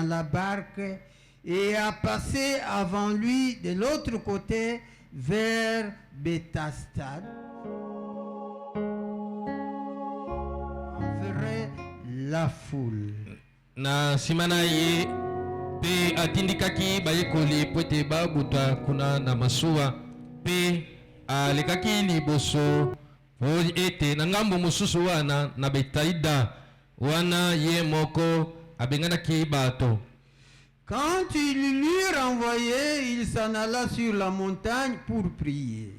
dans la barque et a passé avant lui de l'autre côté vers Bethsaida. Enverrait la foule. Na simana ye pe atindikaki bayekoli pwete babuta kuna na masuwa pe alekaki liboso po ete na ngambo mosusu wana na Bethsaida wana ye moko abenganaki bato. Quand il l'eut renvoyé, il s'en alla sur la montagne pour prier.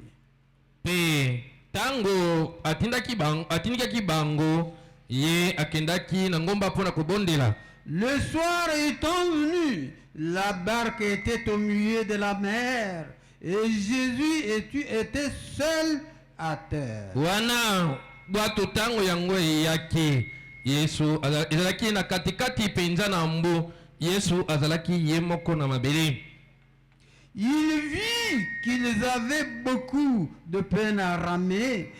Pe tango atindikaki bango ye akendaki na ngomba pona kobondela. Le soir étant venu, la barque était au milieu de la mer et Jésus était seul à terre. Wana bwato tango yango yaki Yesu azalaki na katikati penza na mbu Yesu azalaki ye moko na mabele. Il vit qu'ils avaient beaucoup de peine à ramer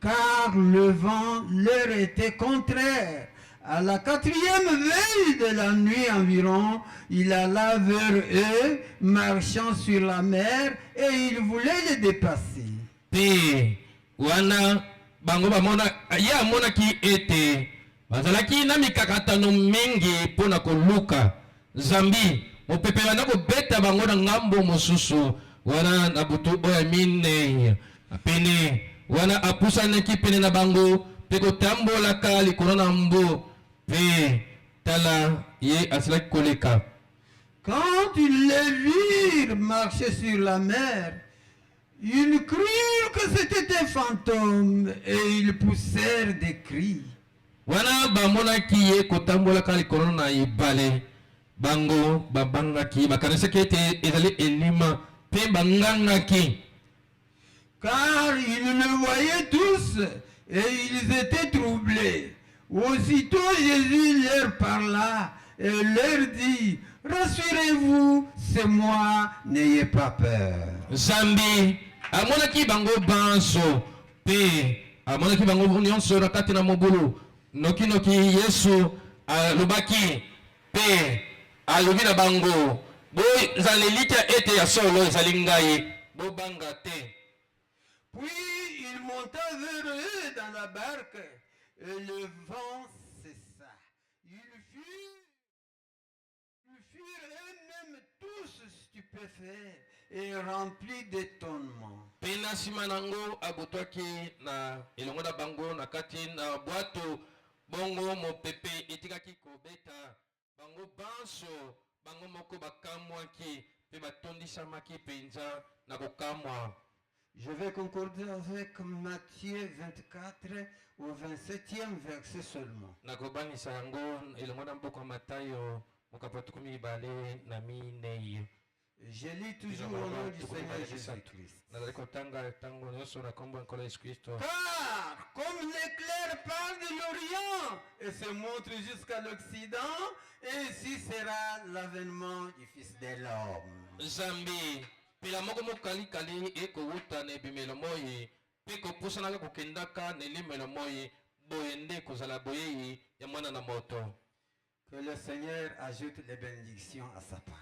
car le vent leur était contraire. À la 4e veille de la nuit environ, il alla vers eux, marchant sur la mer, et il voulait les dépasser. Pe wana bango bamona ya monaki ete bazalaki na mikakatano mingi pona koluka zambi mopepe wana kobeta bango na ngambo mosusu wana na butu oya mine apene wana apusanaki pene na bango pe kotambolaka likolo na mbu pe tala ye asilaki koleka. Quand ils les virent marcher sur la mer, ils crurent que c'était un fantôme et ils poussèrent des cris. Wana bamonaki ye kotambolaka likolo na ibale bango babangaki bakanisaki ete ezali elima pe bangangaki. Car ils le voyaient tous et ils étaient troublés. Aussitôt Jésus leur parla et leur dit: rassurez-vous, c'est moi, n'ayez pas peur. Zambi amonaki bango banso pe amonaki bango nyonso na kati na mobulu noki Yesu alobaki pe alobi na bango bo zalelika ete ya solo ezali ngai bobanga te. Puis il monta vers eux dans la barque et le vent cessa. Ils furent eux-mêmes tous stupéfaits et remplis d'étonnement. Pena simanango abotwaki na elongo na bango na kati na bwato bongo mopepe etikaki kobeta bango banso bango moko bakamwaki pe batondisamaki penza na kokamwa. Je vais concorder avec Matthieu 24 au 27e verset seulement. Nakobanisa yango elongo na mboka Matayo mokapatuku mibale na minei. Je lis toujours au nom du Seigneur Jésus-Christ. Car comme l'éclair part de l'Orient et se montre jusqu'à l'Occident, ainsi sera l'avènement du Fils de l'homme. Zambi pila moko mokali kali eko wuta ne bimelo moyi peko pusana ko kendaka ne limelo moyi boyende kozala boyeyi ya mwana na moto. Que le Seigneur ajoute les bénédictions à sa parole.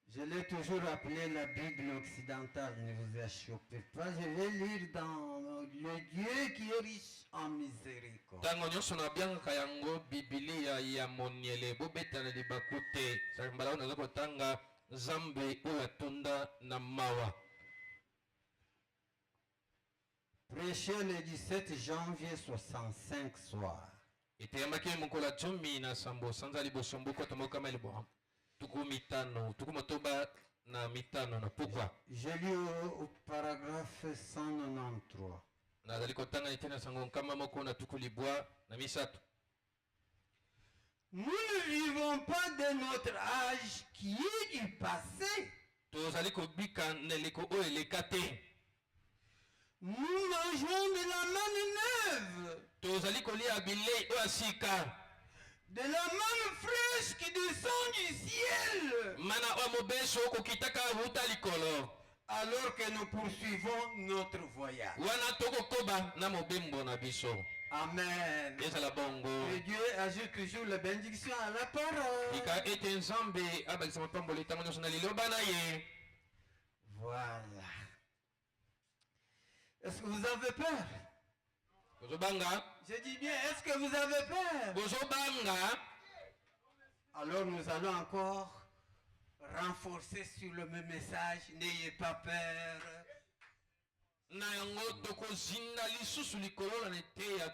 Je l'ai toujours appelé la Bible occidentale, ne vous échappez pas. Je vais lire dans le Dieu qui est riche en miséricorde. Prêché le 17 janvier 65 soir. J'ai lu au paragraphe 193. Nous ne vivons pas de notre âge qui est du passé. Nous mangeons de la manne neuve, de la manne fraîche qui descend du ciel. alors que nous poursuivons notre voyage. wana tokokoba na mobembo na biso. Amen. Ezala bongo. Et Dieu ajoute toujours la bénédiction à la parole. Ika ete nzambe abakisa mapamboli ntango nyonso na liloba na ye. Voilà. Est-ce que vous avez peur? Bozobanga. Je dis bien, est-ce que vous avez peur? Bozobanga. Alors nous allons encore renforcer sur le même message. N'ayez pas peur. Na yango tokozinda lisusu likolo na neteya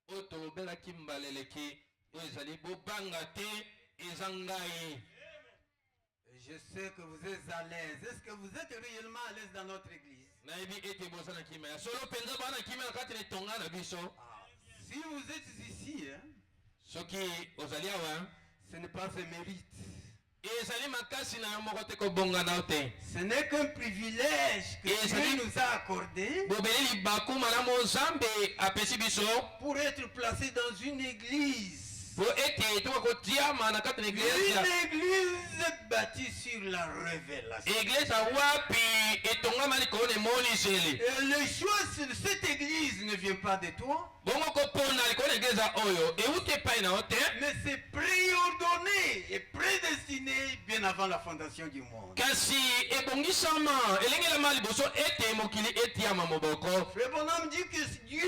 oyo tolobelaki mbaleleki oyo ezali bobanga te eza ngai. Je sais que vous êtes à l'aise. Est-ce que vous êtes réellement à l'aise dans notre église? nayebi ete boza na kimia solo mpenza bana kimia na kati na etonga na biso. Si vous êtes ici, hein, soki ozali awa ce n'est pas un mérite. ezali makasi na moko te kobongana te. Ce n'est qu'un privilège que Dieu nous a accordé bobeli bakuma na nzambe apesi biso pour être placé dans une église. po ete tokokotiama na kati na Une eglise. église bâtie sur la révélation. Eglise wapi etongama likolo na emoniseli. Et le choix de cette église ne vient pas de toi, bongo kopona likolo na eglise oyo euti epai na yo te, mais c'est préordonné et prédestiné bien avant la fondation du monde. kasi ebongisama elengelama liboso ete mokili etiama moboko. Le bonhomme dit que Dieu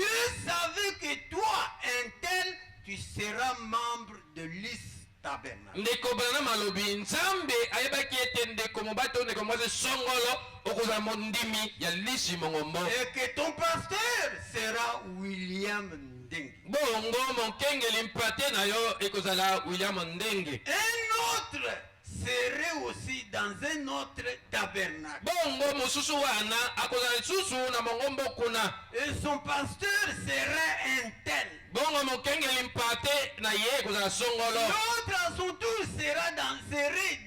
savait que toi, un tel, tu seras membre de l'Is tabernacle. ndeko bana malobi nzambe ayebaki ete ndeko mobali to ndeko mwasi songolo okozala mondimi ya lisi mongombo. Et que ton pasteur sera William Ndenge. bongo mokengeli mpate na yo ekozala William Ndenge. Un autre serait aussi dans un autre tabernacle. bongo mosusu wana akozala lisusu na mongombo kuna. Et son pasteur serait un tel. bongo mokengeli mpate na ye ekozala songolo. L'autre à son tour serait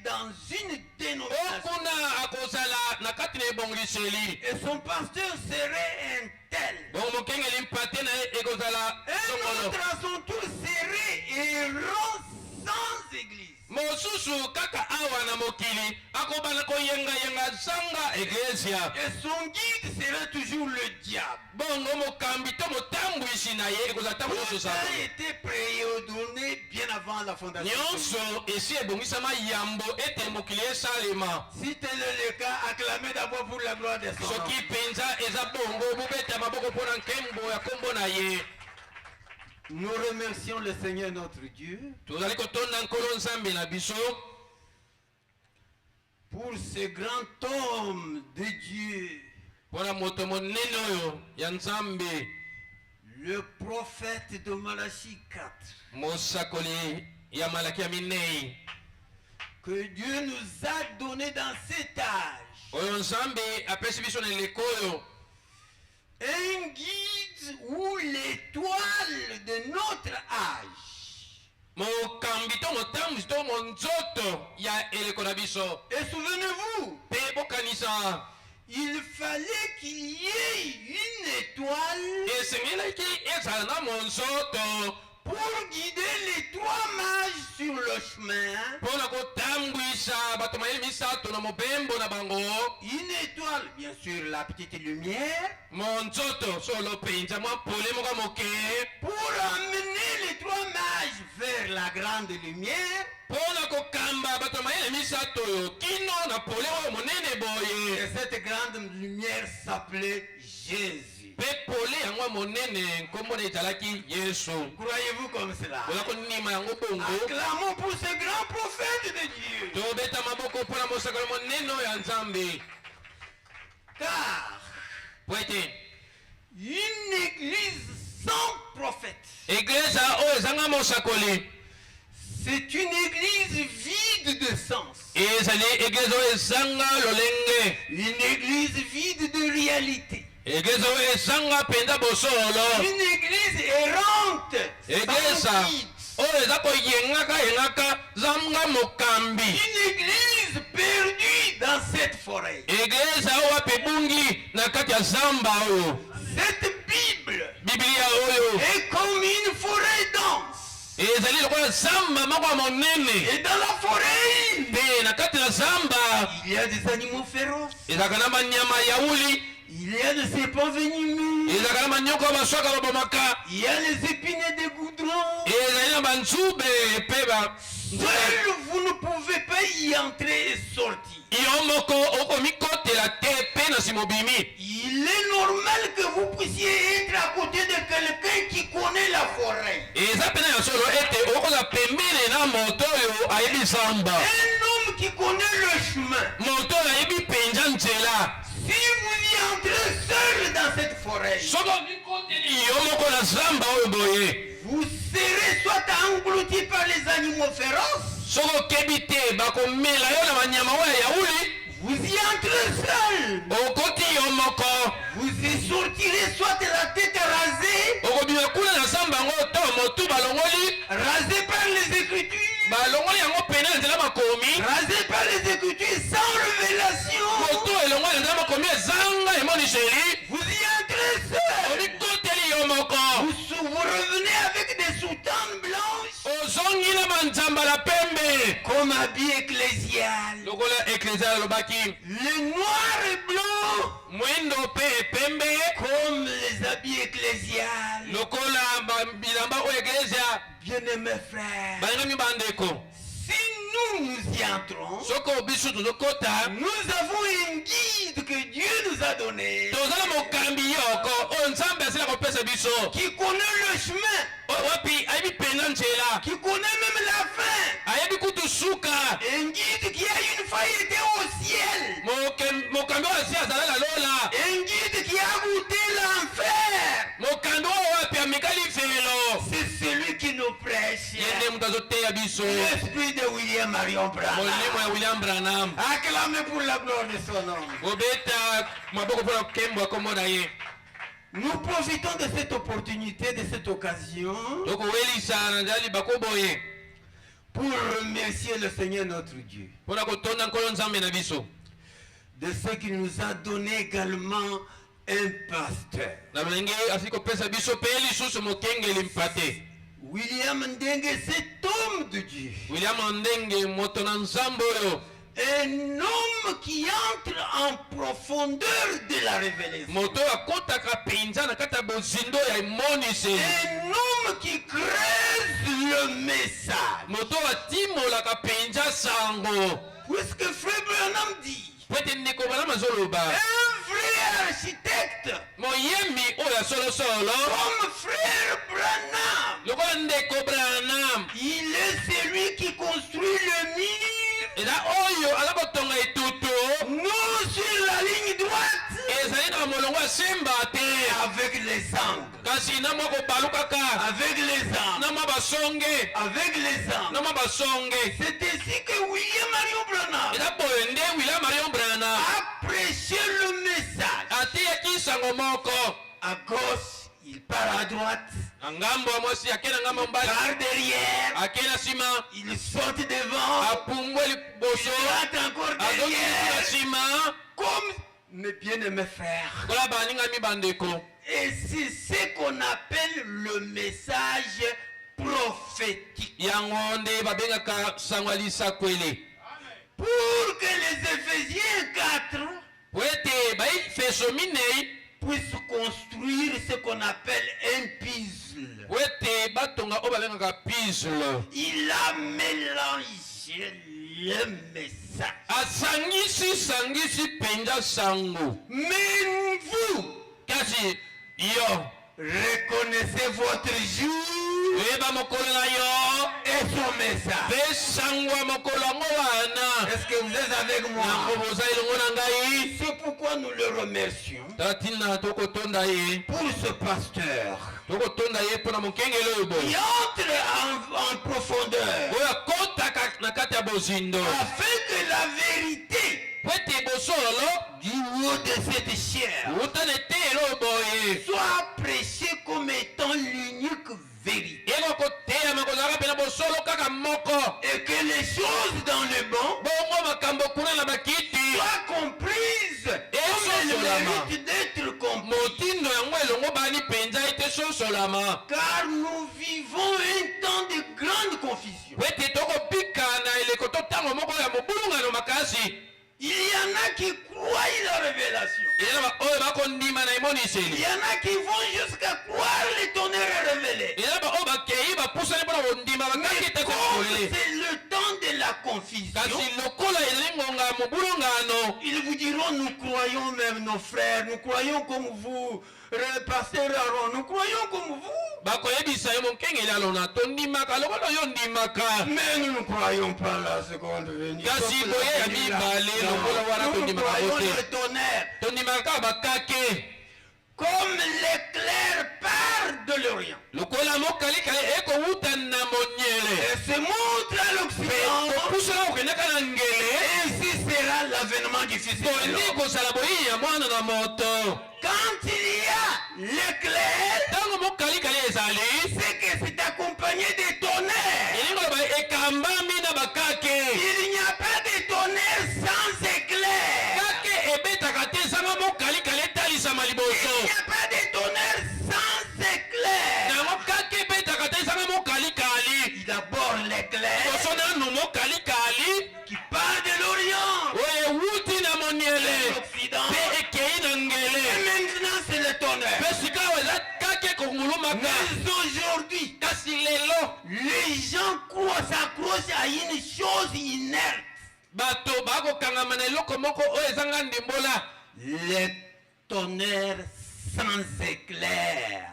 dans une dénomination. okuna akozala na kati na ebongiseli. Et son pasteur serait un tel. bongo mokengeli mpate na ye ekozala Un songolo. autre à son tour serait errant sans église. mosusu kaka awa na mokili akobana koyengayenga zanga eglesia. Et son guide sera toujours le diable. bongo mokambi to motambwisi na ye ekozala ntango nyonso Tout saba. a été préordonné bien avant la fondation. nyonso esi ebongisama yambo ete mokili esalema. Si tel est le cas, acclamez d'abord pour la gloire de son nom. soki mpenza eza bongo bobeta maboko mpo na nkembo ya kombo na ye. Nous remercions le Seigneur notre Dieu tozali kotonda nkolo nzambe na biso pour ce grand homme de Dieu, mpo na moto monene oyo ya nzambe, le prophète de Malachie 4, mosakoli ya malaki ya minei, que Dieu nous a donné dans cet âge. oyo nzambe apesi biso na eleko oyo. Un guide ou l'étoile de notre âge. mokambi to motambwisi to monzoto ya eleko na biso. Et souvenez-vous, mpe bokanisa il fallait qu'il y ait une étoile esengelaki ezala na monzoto pour guider les trois mages sur le chemin. mpo na kotambwisa bato mayele misato na mobembo na bango. Une étoile, bien sûr, la petite lumière, monzoto solo mpenza mwa pole moko moke pour amener les trois mages vers la grande lumière. mpo na kokamba bato mayele misato oyo kino na pole oyo monene Et boye. cette grande lumière s'appelait Jésus. mpe pole yango monene nkombo na ezalaki yesu. Croyez-vous comme cela? oza konima yango bongo. Acclamons pour ce grand prophète de Dieu. tobeta maboko mpo na mosakoli monene oyo ya nzambe. Car po ete une église sans prophète, eglise oyo ezanga mosakoli c'est une église vide de sens. ezali eglise oyo ezanga lolenge. Une église vide de réalité. eglise oyo ezanga mpenza bosolo. Une église errante. eglise Sans guide. oyo eza koyengaka zanga mokambi. Une église perdue dans cette forêt. eglise oyo wapi ebungi na kati ya zamba oyo. Cette Bible biblia oyo est comme une forêt dense. ezali lokola zamba moko ya monene. Et dans la forêt, Mpe na kati na zamba il y a des animaux féroces. ezalaka na banyama ya uli, Il y a des serpents venimeux. ezalaka na banyoko ya baswaka babomaka, Il y a les épines des goudrons. ezali na banzube mpe Seul, vous ne pouvez pas y entrer et sortir. yo moko okomikotela te mpe na nsima obimi. Il est normal que vous puissiez être à côté de quelqu'un qui connaît la forêt. eza pena ya solo ete okoza pembeni na moto oyo ayebi zamba, Un homme qui connaît le chemin. moto oyo ayebi mpenza nzela. Si vous y entrez seul dans cette forêt, soki omikoteli yo moko na zamba oyo boye, vous serez soit englouti par les animaux féroces, soki okebi te bakomela yo na banyama oyo ya uli, vous y entrez seul. okoti yo moko, Vous y sortirez soit la tête rasée, okobima kuna na zamba yango to motu balongoli, rasée par les Écritures, balongoli yango pene na nzela makomi, rasée par les Écritures sans révélation. motu elongoli na nzela makomi ezanga emoniseli, Vous y entrez seul. omikoteli yo moko, Vous revenez avec des soutanes blanches, ozongi na banzambala pembe comme habits ecclésial. lokola eklezia alobaki, Le noir et blanc, mwindo mpe pembe comme les habits ecclésial. lokola bilamba oyo eklezia. Bien-aimés frères, balingami bandeko, si nous y entrons, soko biso tozokota nous avons un guide que Dieu nous a donné, toza na mokambi yoko oyo nzambe asila kopesa biso, qui connaît le chemin, wapi ayebi mpenza nzela, qui connaît même la fin. ayebi kutu suka. Un guide qui a une fois été au ciel. Mokambi oyo asi azala na lola, Un guide qui a goûté l'enfer. mokambi oyo wapi amikali velo, C'est celui qui nous prêche. ye nde moto azoteya biso, L'esprit de William Marion Branham. molimo ya William Branham. Acclamez pour la gloire de son nom. Obeta maboko mpona kembo ya kombo na ye. Nous profitons de cette opportunité, de cette occasion, tokowelisa na nzela libako boye pour remercier le Seigneur notre Dieu mpona kotonda nkolo nzambe na biso de ce qu'il nous a donné également un pasteur. na molenge asili kopesa biso mpe lisusu mokengeli mpate. William Ndenge, cet homme de Dieu. William Ndenge moto na nzambe oyo, Un homme qui entre en profondeur de la révélation. moto oyo akotaka mpenza na kati ya bozindo ya emoniseli, Un homme qui creuse le message. moto oyo atimolaka mpenza sango. Puisque Frère Branham dit, po ete ndeko Branham azoloba un vrai architecte moyembi oyo ya solosolo comme Frère Branham, lokola ndeko Branham, il est celui qui construit le mur, eza oyo aza kotonga etutu non sur la ligne droite, ezali na molongo ya semba te, avec les angles, kasi na mwa kobalu kaka, avec les angles, na mwa basonge, avec les na angles. mwa basonge. C'est ainsi que William Marion Branham eza boye nde William Marion Branham a prêché le message. ateyaki sango moko, À gauche, il part à droite, na ngambo ya mwasi ake na ngambo ya mobali, par derrière, ake na nsima, il saute devant, apumbwe il liboso, rentre encore azongi na derrière, nsima, comme mes bien-aimés frères. kola baningami bandeko. Et c'est ce qu'on appelle le message prophétique. yango nde babengaka sango ya lisakwele, Pour que les Éphésiens 4 po ete baefeso minei puissent construire ce qu'on appelle un puzzle. po ete batonga oyo babengaka puzzle, Il a mélangé le message. asangisi mpenza sango. Mais vous kasi yo reconnaissez votre jour oyeba mokolo na yo et son message. mpe sango ya mokolo yango wana, Est-ce que vous êtes avec moi? yango boza elongo na ngai. C'est pourquoi nous le remercions tala ntina tokotonda ye, pour ce pasteur tokotonda ye mpo na mokengeli oyo qui boye entre en profondeur oyo akotaka na kati ya bozindo, afin que la vérité po ete bosolo du haut de cette chair uta na eteyelo oyo boye soit prêchée comme étant l'unique vérité. yeko koteyama kozalaka mpena bosolo kaka moko, Et que les choses dans le bon bongo makambo kuna na bakiti soient comprises comme elles méritent d'être comprises. motindo yango elongo bani mpenza ete sosolama, Car nous vivons un temps de confusion. Wete tokopika na eleko totango moko ya mobulungano makasi. Il y en a qui croient la révélation. Il y en a qui vont jusqu'à croire les tonnerres révélés. Mais comme c'est le temps de la confusion, ils vous diront, nous croyons même nos frères, nous croyons comme vous, pasteur Aaron, nous croyons comme vous. Mais nous ne croyons pas la seconde venue. Nous croyons le tonnerre. Comme l'éclair part de l'Orient et se montre à l'Occident, ainsi sera l'avènement du Fils de l'homme. Quand il y a l'éclair, c'est que c'est accompagné des tonnerres. Il n'y a pas de tonnerre sans éclair. Il n'y a pas de tonnerre sans éclair. D'abord l'éclair qui part de l'Orient, de l'Occident, et maintenant c'est le tonnerre. Mais aujourd'hui, les gens s'accrochent à une chose inerte. Les tonnerres sans éclair.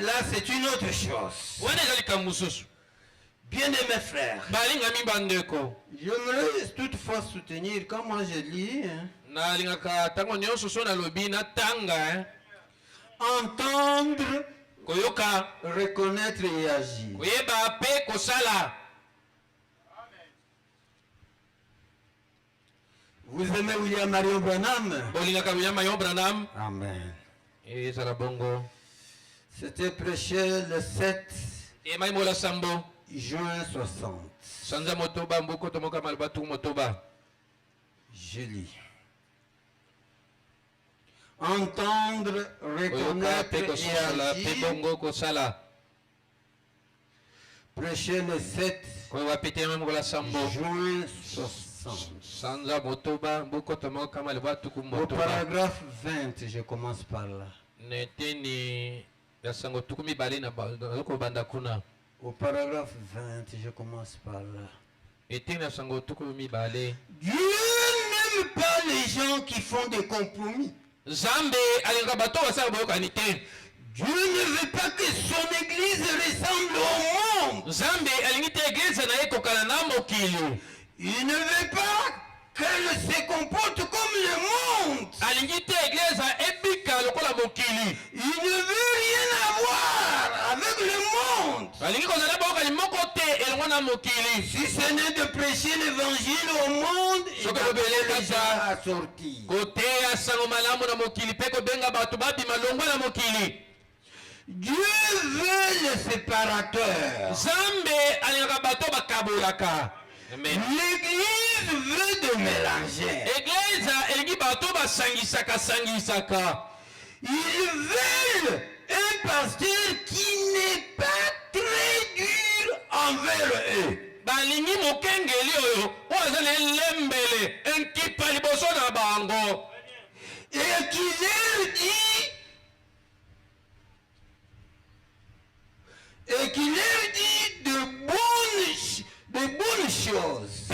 Là, c'est une autre chose. Bien aimés frères, j'aimerais toutefois soutenir, comme moi je lis, entendre, reconnaître et agir. Vous aimez William Marion Branham? Amen. C'était prêché le 7 juin 60. Je lis. Entendre, reconnaître et agir. Prêché le 7 juin 60. Au paragraphe 20, je commence par là. Au paragraphe 20, je commence par là. Dieu n'aime pas les gens qui font des compromis. Dieu ne veut pas que son église ressemble au monde. Il ne veut pas qu'elle se comporte comme le monde. Il ne veut rien avoir avec le monde. Si ce n'est de prêcher l'évangile au monde, il va déjà sortir. Dieu veut le séparateur. L'église veut de mélanger. Ils veulent un pasteur qui n'est pas très dur envers eux. Et qui leur dit de bonnes choses.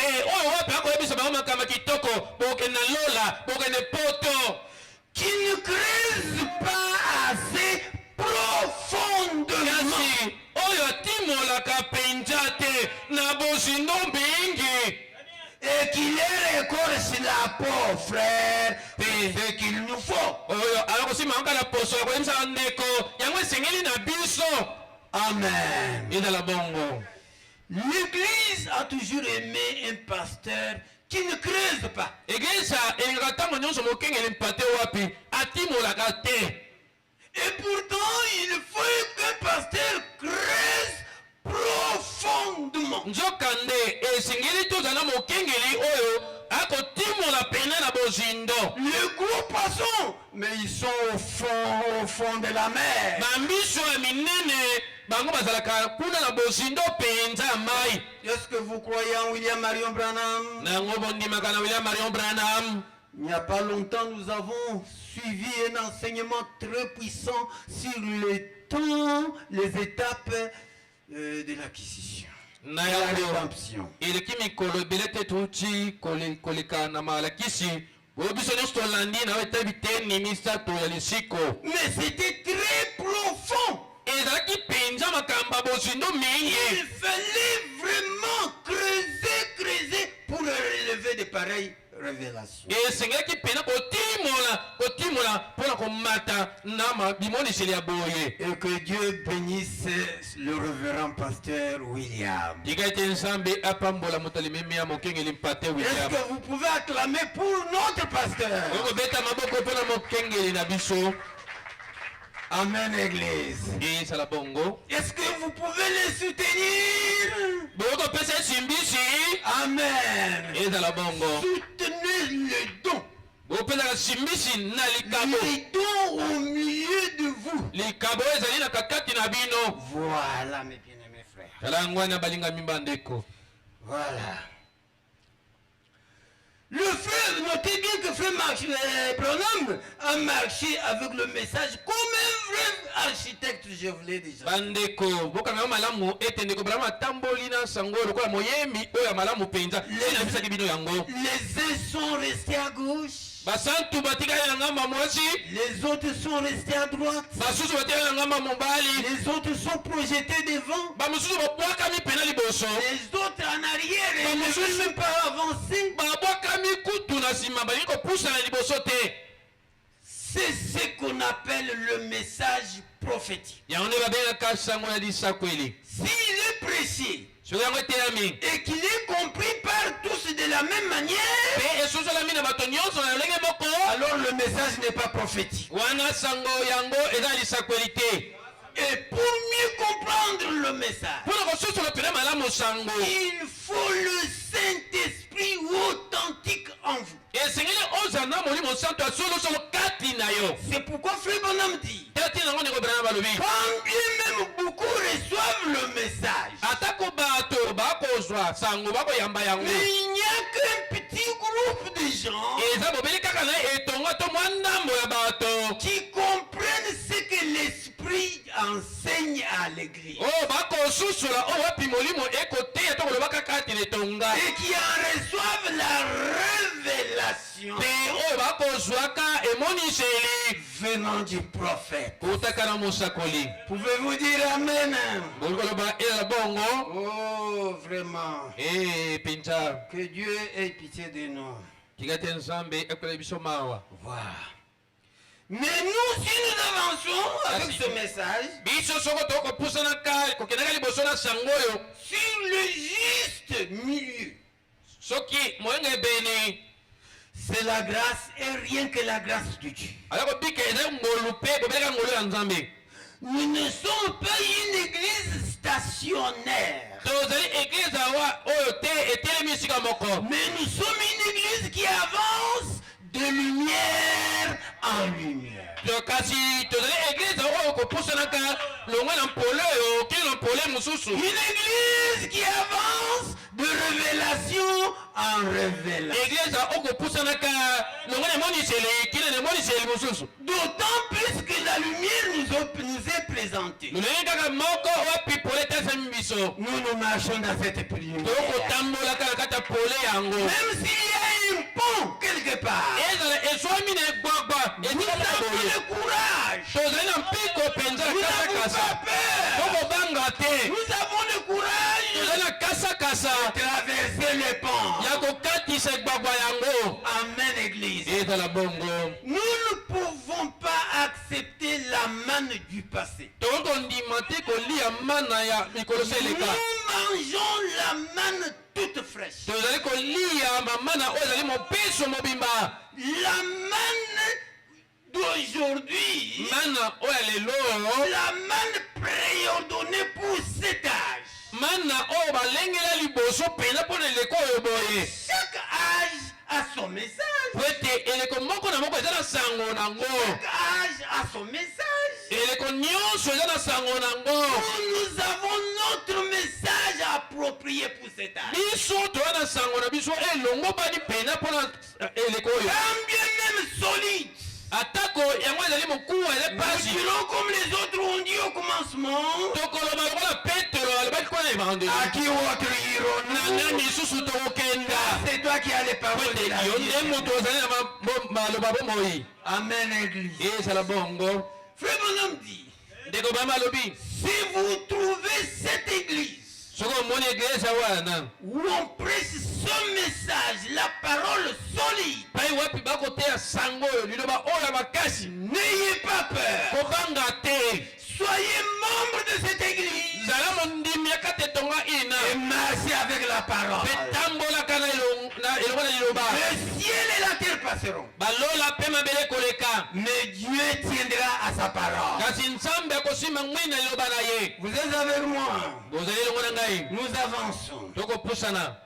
Qui ne creusent pas assez profondément. Et qui leur écorche la peau, frère, c'est ce qu'il nous faut. Amen. L'église a toujours aimé un pasteur qui ne creuse pas. Et pourtant, il faut qu'un pasteur creuse profondément. pena na bozindo. Les gros poissons, mais ils sont au fond de la mer. Bambiso ya minene bango bazalaka kuna na bozindo penza ya mai. Est-ce que vous croyez en William Marion Branham? Nango bondimaka na William Marion Branham. Il n'y a pas longtemps, nous avons suivi un enseignement très puissant sur les temps, les étapes de l'acquisition. Na La yango rédemption. eleki mikolo ebele te tuti koleka na malakisi oyo biso nyonso tolandi na oyo etabi te ni misato ya lisiko. Mais c'était très profond. Ezalaki penza makambo ya bozindo mingi. Il fallait vraiment creuser pour relever de pareilles révélations. Esengaki pena kotimola mpona komata na bimoniseli ya boye. Et que Dieu bénisse le révérend pasteur William. Tika ete nzambe apambola moto alimemi ya mokengeli mpate Est-ce William. que vous pouvez acclamer pour notre pasteur? okobeta maboko mpona mokengeli na biso. Amen, Église. ezala bongo. Est-ce que vous pouvez les soutenir? bokopesa esimbisi. Amen. ezala bongo. Soutenez les dons. bopesaka simbisi na likabo. Les dons au milieu de vous. likabo ezali na kakati na bino. Voilà, mes bien-aimés frères. tala ngwana balingami bandeko. Voilà. Le frère, notez bien que frère Branham a marché avec le message comme un vrai architecte, je vous l'ai déjà. bandeko bokanga malamu ete ndeko Branham atamboli na sango lokola moyembi oyo ya malamu penza. nabisaki bino yango. Les uns sont restés à gauche, basantu batikali na ngamba mwasi. les autres sont restés à droite, basusu batikali na ngamba mobali. les autres sont projetés devant, bamosusu babwakami pena liboso. les autres en arrière et ne veulent même pas avancer. babwakami kutu na nsima balingi kopusa na liboso te. C'est ce qu'on appelle le message prophétique. yango nde babengaka sango ya lisakweli. S'il est prêché soki yango eteyami et qu'il est compris par tous de la même manière, mpe esosolami na bato nyonso na lolenge moko, alors le message n'est pas prophétique. wana sango yango eza lisakweli te. Et pour mieux comprendre le message, mpona kososola pene malamu sango, il faut le Saint-Esprit authentique en vous. esengeli ozala na molimo santo ya solosolo kati na yo. C'est pourquoi Frère Branham dit, tala tina yango ndeko Branham balobi quand bien même beaucoup reçoivent le message, atako bato bakozwa sango bakoyamba yango, mais il n'y a qu'un petit groupe de gens eza bobeli kaka na etongo to mwa ndambo ya bato qui comprennent ce que l'Esprit enseigne à l'Église oyo bakosusola oyo wapi molimo ekoteya to kolobaka kati na etonga, et qui en reçoivent la révélation mpe oyo bakozwaka emoniseli venant du prophète. kutaka na mosakoli. Pouvez-vous dire Amen? bolingi koloba ezala bongo. Oh, vraiment. Penza Que Dieu ait pitié de nous. tika te nzambe ekolela biso mawa. Voilà. Mais nous, si nous avançons avec ce message biso soko tokopusana kale kokendaka liboso na sango oyo sur le juste milieu, soki moyenga ebeni c'est la grâce et rien que la grâce de Dieu. aza kobika eza ngolu mpe bobelaka ngolu ya nzambe. Nous ne sommes pas une église stationnaire, tozali eglize awa oyo te etelemi esika moko, mais nous sommes une église qui avance de lumière en lumière. kasi tozali eglize oyo kopusanaka longwa na mpole oyo okili na mpole mosusu. Une église qui avance de révélation en révélation. eglize oyo kopusanaka longwa na emoniseli kili na emoniseli mosusu. D'autant plus que la lumière nous est présentée. lolenge kaka moko wapi pole etasami biso. Nous marchons dans cette lumière. tokotambolaka na kati ya pole yango. Même s'il y a un pont quelque part, ezala eswami na egbagba nous etikala avons boye. le courage. tozali na mpiko penza na Nous n'avons kasakasa pas peur. tokobanga te. Nous avons le courage tozali na kasakasa de traverser les ponts. ya kokatisa egbagba yango. Amen, Église. ezala bongo. Nous ne pouvons pas accepter la manne du passé. tokoki kondima te kolia mana ya mikolo so Nous eleka. mangeons la manne toute fraîche. tozali kolia mamana oyo ezali mopeso mobimba. La manne d'aujourd'hui, mana oyo ya lelo, la manne préordonnée pour cet âge. mana oyo balengela liboso mpenza mpo na eleko oyo boye. Chaque âge a son message. po ete eleko moko na moko eza na sango nango. Chaque âge a son message. eleko nyonso eza na sango nango. Nous avons notre message approprié pour cet âge. biso toza na sango na biso elongo bani pena mpona eleko oyo. Quand bien même solide. atako yango ezali mokuwa eza Nous pasi. dirons comme les autres ont dit au commencement. tokoloba lokola petelo alobaki kuna evangeli. À qui autre na irons-nous? nani lisusu tokokenda. C'est toi qui as les paroles de la yo vie. nde moto ozali na maloba bomoi. Amen, Église. ezala bongo. Frère Bonhomme dit, ndeko bama alobi si vous trouvez cette église soki omoni eglise wana où on prêche ce message, la parole solide, pai wapi bakoteya sango oyo liloba oyo ya makasi, n'ayez pas peur. kobanga te. Soyez membre de cette église zala mondimi ya kati etonga ina et marchez avec la parole. mpe tambolaka na elongo na liloba. Le ciel et la terre passeront, balola mpe mabele koleka, mais Dieu tiendra à sa parole. kasi nzambe akosimba ngwi na liloba na ye. Vous êtes avec moi. bozali elongo na ngai, Nous avançons. tokopusana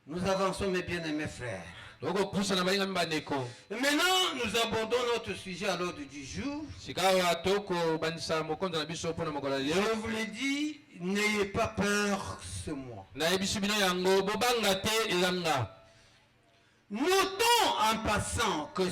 Nous avançons, mes bien-aimés frères. tokopusana balingami bandeko. Maintenant, nous abordons notre sujet à l'ordre du jour. sikawa tokobandisa mokonzi na biso mpona mokolo ya Je lelo. vous l'ai dit, n'ayez pas peur ce mois. nayebisi bino yango bobanga te ezanga. Notons en passant que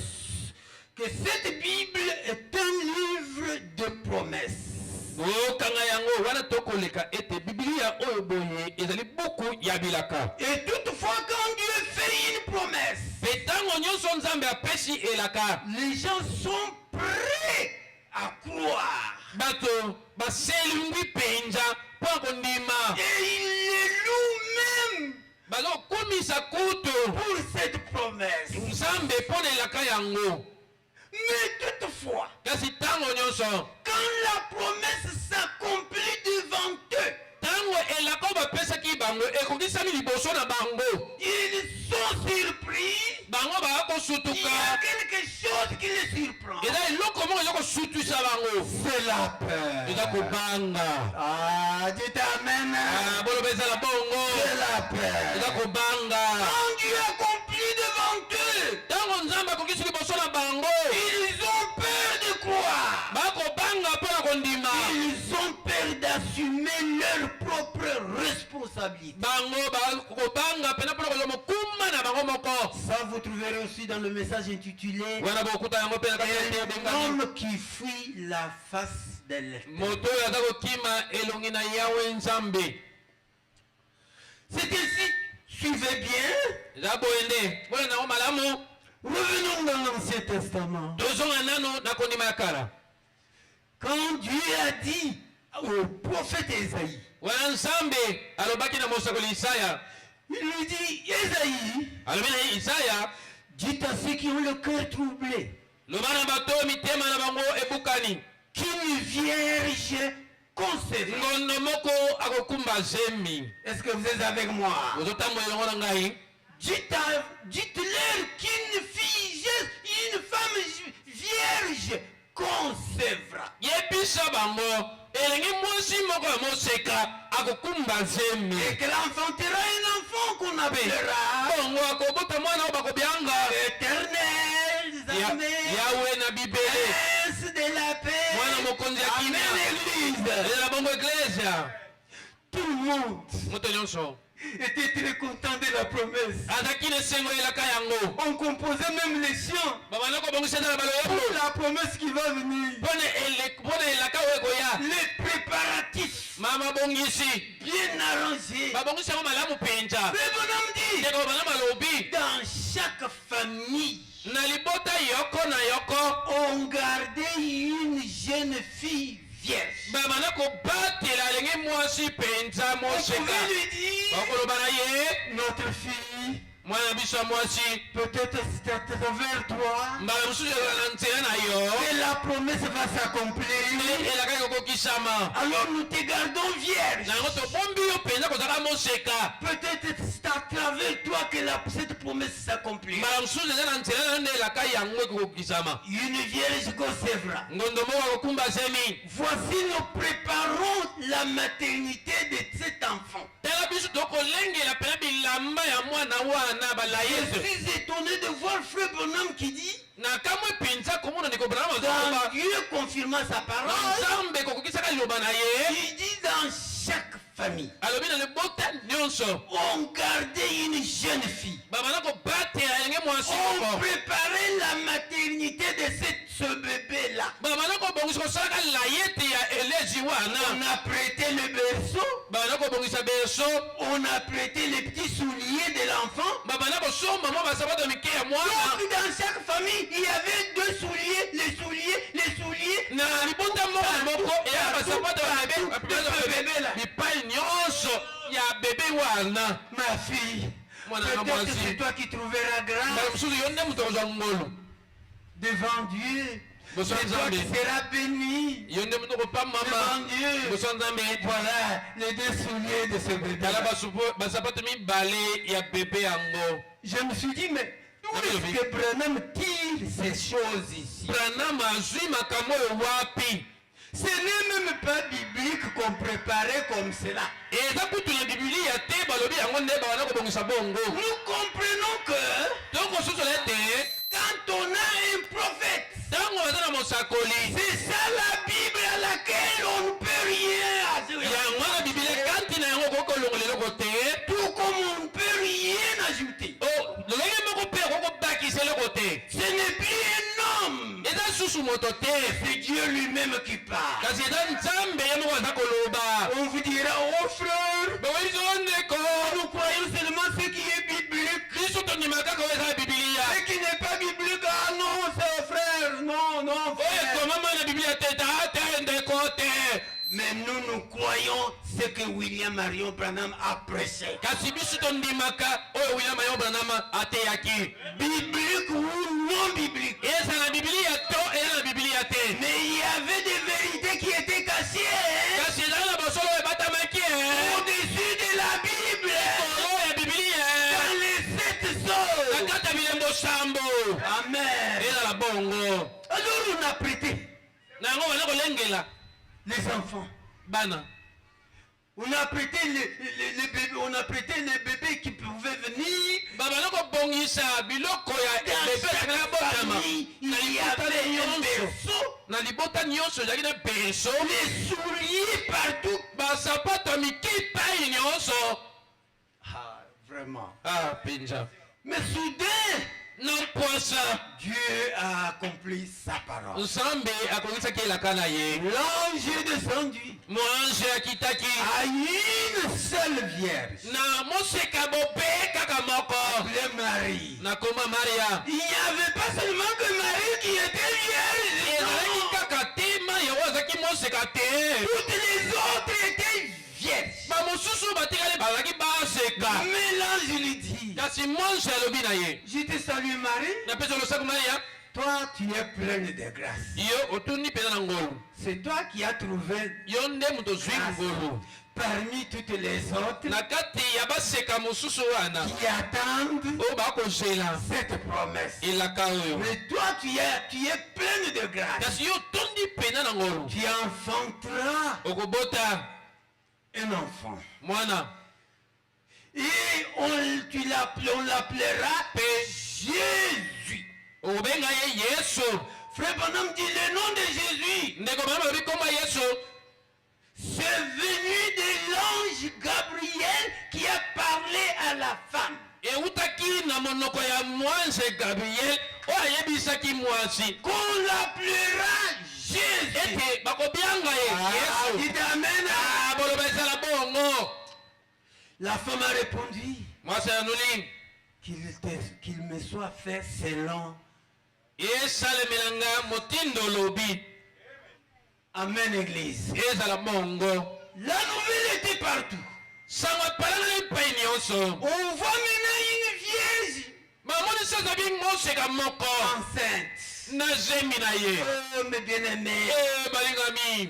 cette Bible est un livre de promesses. bokanga yango wana tokoleka ete bibilia oyo boye ezali buku ya bilaka. Et toutefois, quand Dieu fait une promesse, mpe ntango nyonso nzambe apesi elaka, les gens sont prêts à croire. bato baselingwi mpenza mpo kondima, Et ils les louent même bazokumisa kutu pour cette promesse. nzambe mpo na elaka yango. Mais toutefois, kasi ntango nyonso quand la promesse s'accomplit devant eux, ntango elaka oyo bapesaki bango ekokisami liboso na bango, ils sont surpris. bango Il y a bakosutuka. quelque chose qui les surprend. eza eloko moko eza kosutwisa bango, C'est la peur. eza kobanga. Ah, dites amen. boloba ezala bongo, C'est la peur. eza kobanga. Quand Dieu accomplit devant eux, ntango nzambe akokisi liboso na bango, ils ont peur de croire. bakobanga mpo na kondima. Ils ont peur d'assumer leur propre responsabilité. bango bakobanga mpena mpona kozwa mokuma na bango moko. Ça, vous trouverez aussi dans le message intitulé wana bokuta yango mpe na kati ya te Un ebengami homme qui fuit la face de l'Éternel. moto oyo aza kokima elongi na yawe nzambe. C'est ainsi, suivez bien. eza boyende mpona nango malamu. Revenons dans l'Ancien Testament. tozonga nano na kondima ya kala. Quand Dieu a dit au prophète Ésaïe, wana nzambe alobaki na mosakoli isaya, il lui dit, Ésaïe, alobi na ye isaya, dites à ceux qui ont le cœur troublé, loba na bato oyo mitema na bango ebukani, qu'une vierge concevra. ngondo moko akokumba zemi. Est-ce que vous êtes avec moi? ozotambola elongo na ngai. Dites-leur qu'une femme vierge concevra. yebisa bango elengi mwasi moko ya moseka akokumba zemi. Et qu'elle enfantera un enfant qu'on appellera bongo akobota mwana oyo bakobyanga Éternel des armées, yawe na bibele, Prince de la paix. mwana mokonzi ya Amen, kimia. Église. ezala bongo eklesia. Tout le monde moto nyonso était très content de la promesse. azalaki na esengo elaka yango. On composait même les chants babanda kobongisa eza na baloyoko pour la promesse qui va venir. mpona elaka oyo ekoya. Les préparatifs mabongisi bien arrangés. babongisi yango malamu mpenza. Le bonhomme dit, ndeko babanda malobi dans chaque famille, na libota yoko na yoko on gardait une jeune fille vierge. babanda kobatela alenge mwasi mpenza On moseka. pouvait lui dire, bakoloba na ye notre fille, mwana biso ya mwasi peut-être c'est à travers toi mbala mosusu ezala na nzela na yo que la promesse va s'accomplir. elaka ekokokisama. Alors nous te gardons vierge. nango tobombi yo mpenza kozala moseka. Peut-être c'est à travers toi que cette promesse s'accomplit. mbala mosusu eza na nzela na nde elaka yango ekokokisama. Une vierge concevra. ngondo moko akokumba zemi. Voici, nous préparons la maternité de cet enfant. tala biso tokolengela mpena bilamba ya mwana wana wana balayete. Je suis étonné de voir Frère Branham qui dit, Na kamwe pinza komona ndeko Branham dans azoba. Dieu confirmant sa parole, Nzambe kokokisaka liloba na ye. il dit dans chaque famille, Alobi na libota nyonso. on gardait une jeune fille. Babana ko batela yenge mwasi On moko. préparait la maternité de ce bébé-là. Babana ko bongisa kosala layete ya elezi wana. On a prêté le berceau, Babana ko bongisa beso. on a prêté les petits souliers de l'enfant. Babana ko somba mwa basabato mike ya mwana. Donc dans chaque famille, il y avait deux souliers, les souliers. Na libota moko ya basabato ya bebe là. bipai nyonso ya bebe wana. Ma fille, Mwana peut-être mwasi. que c'est toi qui trouveras Na grâce mususu yo nde mutu akozwa ngolu. devant Dieu. Boso C'est toi Nzambe. qui seras béni Yo nde mutu okopamba devant mama. Dieu. Boso Nzambe. Voilà les deux souliers de ce bébé. Tala basapato mibale ya bebe yango. Je me suis dit, mais où est-ce que Branham tire ces choses ici? Branham azwi makambo oyo wapi? Ce n'est même pas biblique qu'on préparait comme cela. Eza kutu na Biblia te balobi yango nde bana kobongisa bongo. Nous comprenons que Donc ososola ete quand on a un prophète, ntango baza na mosakoli c'est ça la Bible à laquelle on ne peut rien ajouter. yango na Biblia kanti na yango kokolongola eloko te. Tout comme on ne peut rien ajouter. Oh, lolenge moko mpe okokobakisa eloko te. Ce n'est plus un homme. Eza susu moto te. C'est Dieu lui-même qui parle. Kasi eza Nzambe ye moko aza koloba. On vous dira, oh frère, Bakoyiso ndeko. nous croyons seulement ce qui est biblique. Biso tondima kaka oyo eza na Biblia. Ce qui n'est pas biblique, ah non, c'est frère, non, Oyo frère. ekomama na Biblia te te ndeko te. Mais nous croyons ce que William Marion Branham a prêché. Kasi biso tondimaka oyo William Marion Branham ateyaki. Biblique ou non biblique. Eza na Biblia to eza na Biblia te. Mais il y avait des vérités qui étaient cachées hein, Kasi ezali na basolo oyo ebatamaki au-dessus de la Bible. kolo ya Biblia Dans les 7 na choses. kati ya bilembo sambo. Amen. Ezala bongo. Alors on a prêté Na yango baza kolengela les enfants. bana. On a prêté les bébés, on a prêté les bébés qui pouvaient venir. Babana kobongisa biloko ya Dans bebe chaque esengeli botama. famille, il Na y libota avait un nyonso. berceau, Na libota nyonso ezalaki na berceau. les souliers partout. Basapato ya mike epai nyonso. Ah, vraiment. Ah, penza. Mais soudain, Non poisa. Dieu a accompli sa parole. Nzambe akomisaki elaka na ye. L'ange est descendu Mwanze akitaki à une seule vierge, na moseka bope kaka moko. appelée Marie. Na koma Maria. Il n'y avait pas seulement que Marie qui était vierge. Ezalaki non. kaka te ma yango azalaki moseka te. Toutes les autres étaient vierges. Bamosusu batikali bazalaki baseka. Mais l'ange lui dit, Kasi mwanze alobi na ye. je te salue Marie, Napesa losaka Maria. toi tu es pleine de grâce. Yo otundi mpenza na ngolu. C'est toi qui as trouvé Yo nde moto ozwi ngolu. parmi toutes les autres Na kati ya baseka mosusu wana qui attendent oyo bakozela cette promesse. elaka oyo. Mais toi tu es pleine de grâce. Kasi yo otondi mpenza na ngolu. Tu enfanteras Okobota un enfant. mwana. Et on l'appellera Jésus. Obenga ye Yesu. Frère Branham dit le nom de Jésus. Ndeko mama lobi komba Yesu. C'est venu de l'ange Gabriel qui a parlé à la femme. Eutaki na monoko ya mwanze Gabriel oyo ayebisaki mwasi. Qu'on l'appellera Jésus. Ete bakobianga ye Yesu. Dites Amen. Ah, boloba ezala bongo. La femme a répondu Mwasi anuli. qu'il me soit fait selon. Esalemelanga motindo lobi. Amen, Église. Ezala bongo. La nouvelle était partout. Sango palanga epai nyonso. On voit maintenant une vierge Bamonisa azabi moseka moko. enceinte. Na zemi na ye. Oh, mes bien-aimés. Balingami.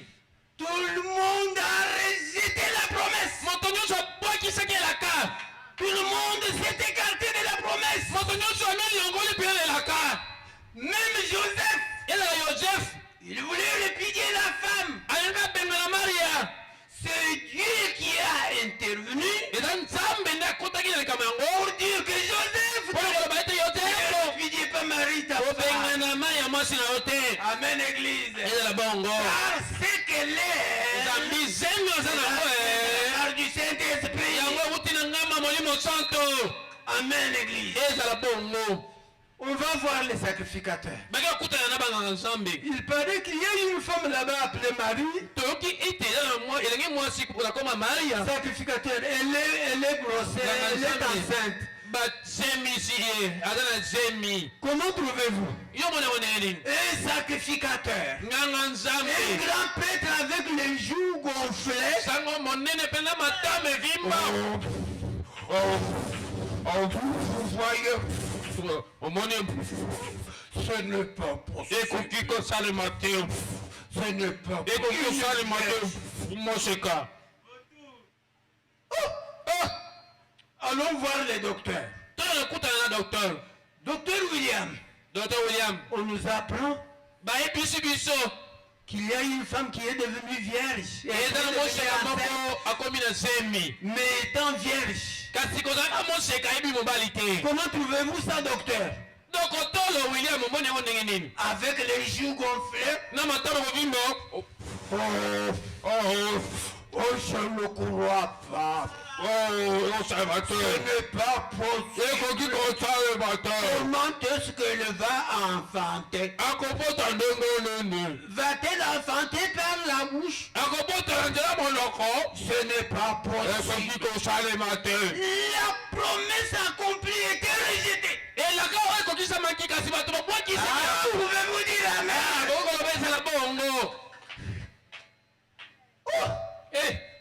Tout le monde a rejeté la promesse. Moto nyonso abwakisaki elaka. Tout le monde s'est écarté de la promesse. Moto nyonso amilongoli mpe elaka. Même Joseph, Ezala Joseph. il voulait répudier la femme. Alinga bengela Maria. C'est Dieu qui a intervenu Eza Nzambe nde akotaki na likambo yango. pour dire que Joseph, est zambi zemi oza nango par du Saint-Esprit. yango euti na ngamba molimo santo. Amen, l'église. ezala bongo. On va voir les sacrificateurs. bake okutana na banganga nzambe. Il paraît qu'il y a une femme là-bas appelée Marie. toyoki ete elenge mwasi nakoma maria. Sacrificateur, elle est grossée, elle est enceinte. bazemisi ye aza na zemi. Comment trouvez-vous yo mona oneli un sacrificateur, nganga nzambe un grand prêtre avec les joues gonflées? sango monene mpe na matama evimba. Vous voyez, omoni ce n'est pas possible. ekoki kosalema te. Ce n'est pas ekoki possible. kosalema te moseka. Allons voir les docteurs. tala nakutana na docteur. Docteur William, docteur William on nous apprend bayebisi biso qu'il y a une femme qui est devenue vierge. Et elle eza na est moseka devenue enceinte, moko akomi na zemi. mais étant vierge. kasi kozala moseka ayebi mobali te. Comment trouvez-vous ça, docteur? dokotolo William omoni yango ndenge nini Avec les joues gonflées. na matama kovimba. Je ne crois pas. osala Ce te n'est pas possible. ekoki kosalema te. Comment est-ce qu'elle va enfanter? akobota ndenge nini Va-t-elle enfanter par la bouche? akobotela nzela monoko. Ce n'est pas possible. ekoki kosalema te. La promesse accomplie était rejetée. elaka oyo ekokisamaki kasi bato babwakisaka. Pouvez-vous dire amen? okoloba ezala bongo.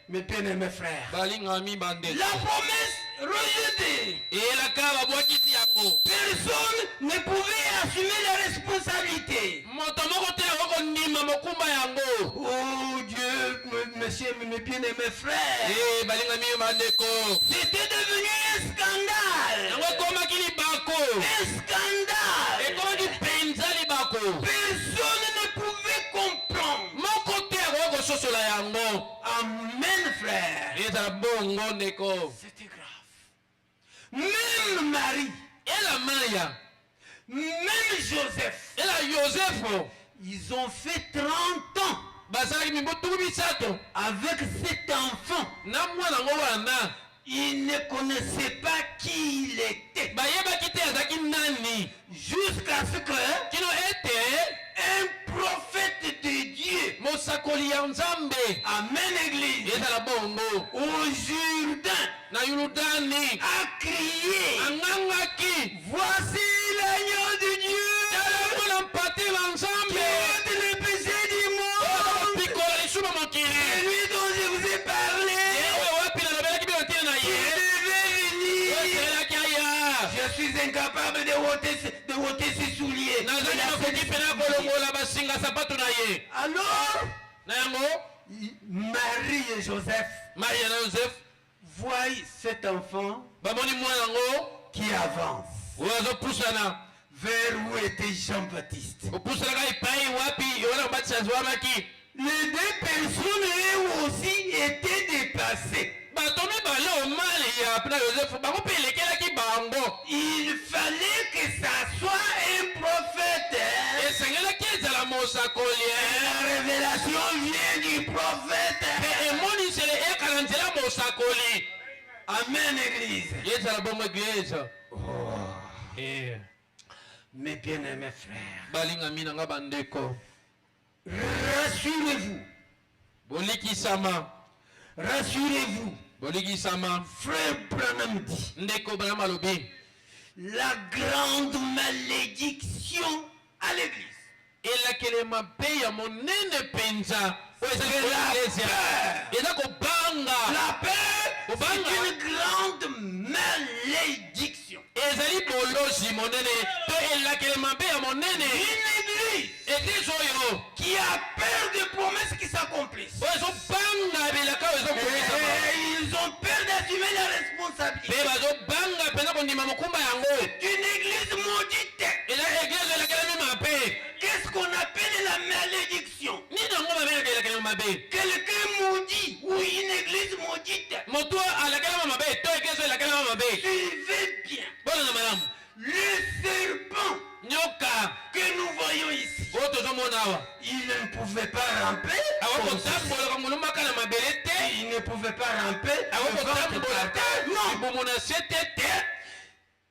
Mes bien-aimés frères, balingami bande la promesse rejetée. elaka babwakisi yango. Personne ne pouvait assumer la responsabilité. moto moko te akokondima mokumba yango. Oh Dieu, monsieur, mes bien-aimés frères, balingami bandeko c'était devenu un scandale. yango ekomaki libako. Un scandale. ekomaki mpenza libako. Personne ne pouvait comprendre. moko te akoki kososola yango. Amen, frère. ezala bongo ndeko. C'était grave. Même Marie, ela maria même Joseph, ela yosefo ils ont fait 30 ans basalaki mibutuku misato avec cet enfant. na mwana ngo wana. Ils ne connaissaient pas qui il était. bayebaki te azalaki nani Jusqu'à ce que kino ete un prophète de Dieu, mosakoli ya nzambe. amen église, ezala bongo au Jourdain, na yuludani a crié, angangaki voici l'agneau de Dieu tala mwana mpate wa qui nzambe ôte les péchés du monde. pikola lisuba Et mokili. lui dont je vous ai parlé, ewe wapi nalobelaki bino ntina na il ye devait venir. oselaki aya. Je suis incapable de ôter ses souliers. nazali nakoki mpena kolongola basinga sapatu na ye. Alors, na yango Marie et Joseph maria na yosef voient cet enfant bamoni mwana yango qui avance. oyo azopusana. Vers où était Jean-Baptiste? opusanaka epai wapi wana kobatisa zwamaki. Les deux personnes, eux aussi, étaient dépassées. bato mibale omalia mpe na yosefu bango mpe elekelaki bango. Il fallait que ça soit un prophète. esengelaki ezala mosakoli. La révélation vient du prophète. emonisele ekala nzela mosakoli. Amen, église. ezala bongo eglize. Mes bien-aimés frères, balingami nanga bandeko rassurez-vous, bolikisama. rassurez-vous. bolikisama. Frère Branham dit, ndeko bana malobi la grande malédiction à l'église, elakelema mpe ya monene mpenza oyo ezali c'est la koeglezia peur. eza kobanga. La peur, Obanga. c'est une grande malédiction. ezali bolozi monene to elakelema mpe ya monene. Une église eglise oyo qui a peur des promesses qui s'accomplissent. oyo ezobanga bilaka oyo ezokomisama Et ils ont peur d'assumer la responsabilité. mpe bazobanga mpenza kondima mokumba yango. Une église maudite. eza eglise elakelemi mabe. Qu'est-ce qu'on appelle la malédiction? nini yango babengaka elakelema mabe. Quelqu'un maudit ou une église maudite. moto alakelama mabe to eglise oyo elakelema mabe. Suivez bien. bona na malamu Le serpent nyoka que nous voyons ici, oyo tozomona awa il ne pouvait pas ramper. Il ne pouvait pas ramper. Non.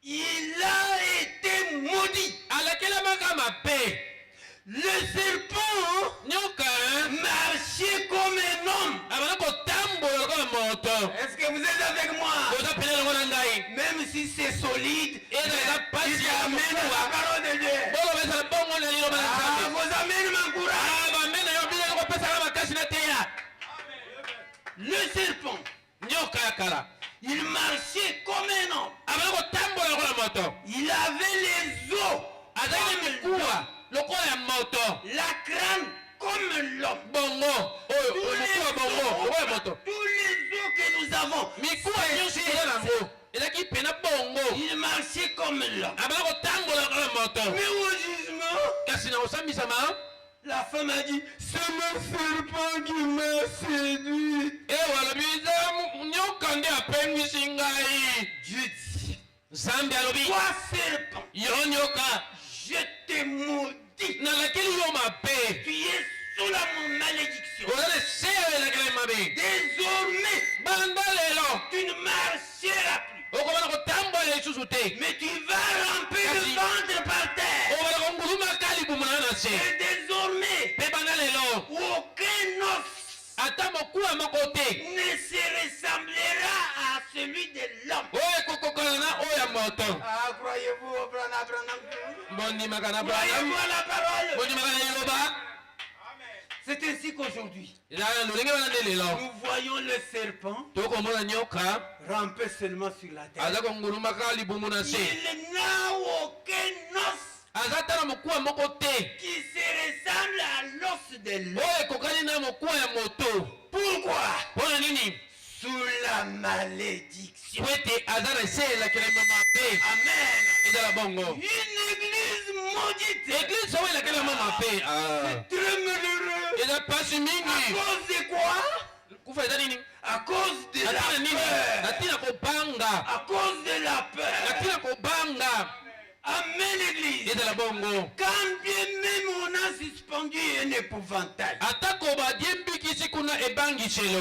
Il a été maudit. Le serpent marchait comme un homme. Est-ce que vous êtes avec moi? Même si c'est solide, il amène la parole de Dieu. Vous amènez mon courage. Le serpent, il marchait comme un homme. Il avait les os, la crâne comme l'homme. Tous les os que nous avons, il marchait comme l'homme. Mais au jugement, la femme a dit, c'est le serpent qui m'a séduit. Dieu dit, toi serpent, je te maudis. Tu es sous la malédiction. Désormais, tu ne marcheras plus. Mais tu vas ramper le ventre par terre. Et désormais, aucun os ne se ressemblera à celui de l'homme. Ah, croyez-vous au Croyez-vous à la parole? C'est ainsi qu'aujourd'hui, nous voyons le serpent ramper seulement sur la terre. Il n'a aucun os qui se ressemble à l'os de l'homme. Pourquoi? Sous la malédiction. Amen. Une église maudite. C'est très malheureux. À cause de quoi? À cause de la peur. À cause de la peur. Amen, l'église. Quand bien même on a suspendu un épouvantail,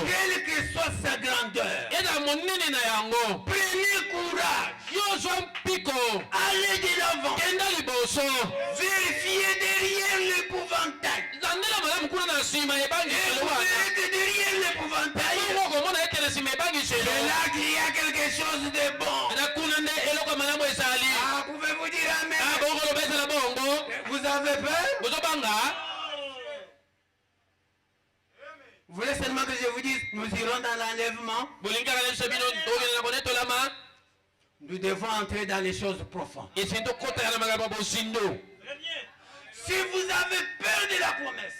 quelle que soit sa grandeur, prenez courage, allez de l'avant, vérifiez derrière l'épouvantail. Et vous verrez que derrière l'épouvantail, c'est là qu'il y a quelque chose de bon. Ah, pouvez-vous dire amen? Vous avez peur? Vous voulez seulement que je vous dise, nous irons dans l'enlèvement. Nous devons entrer dans les choses profondes. Si vous avez peur de la promesse,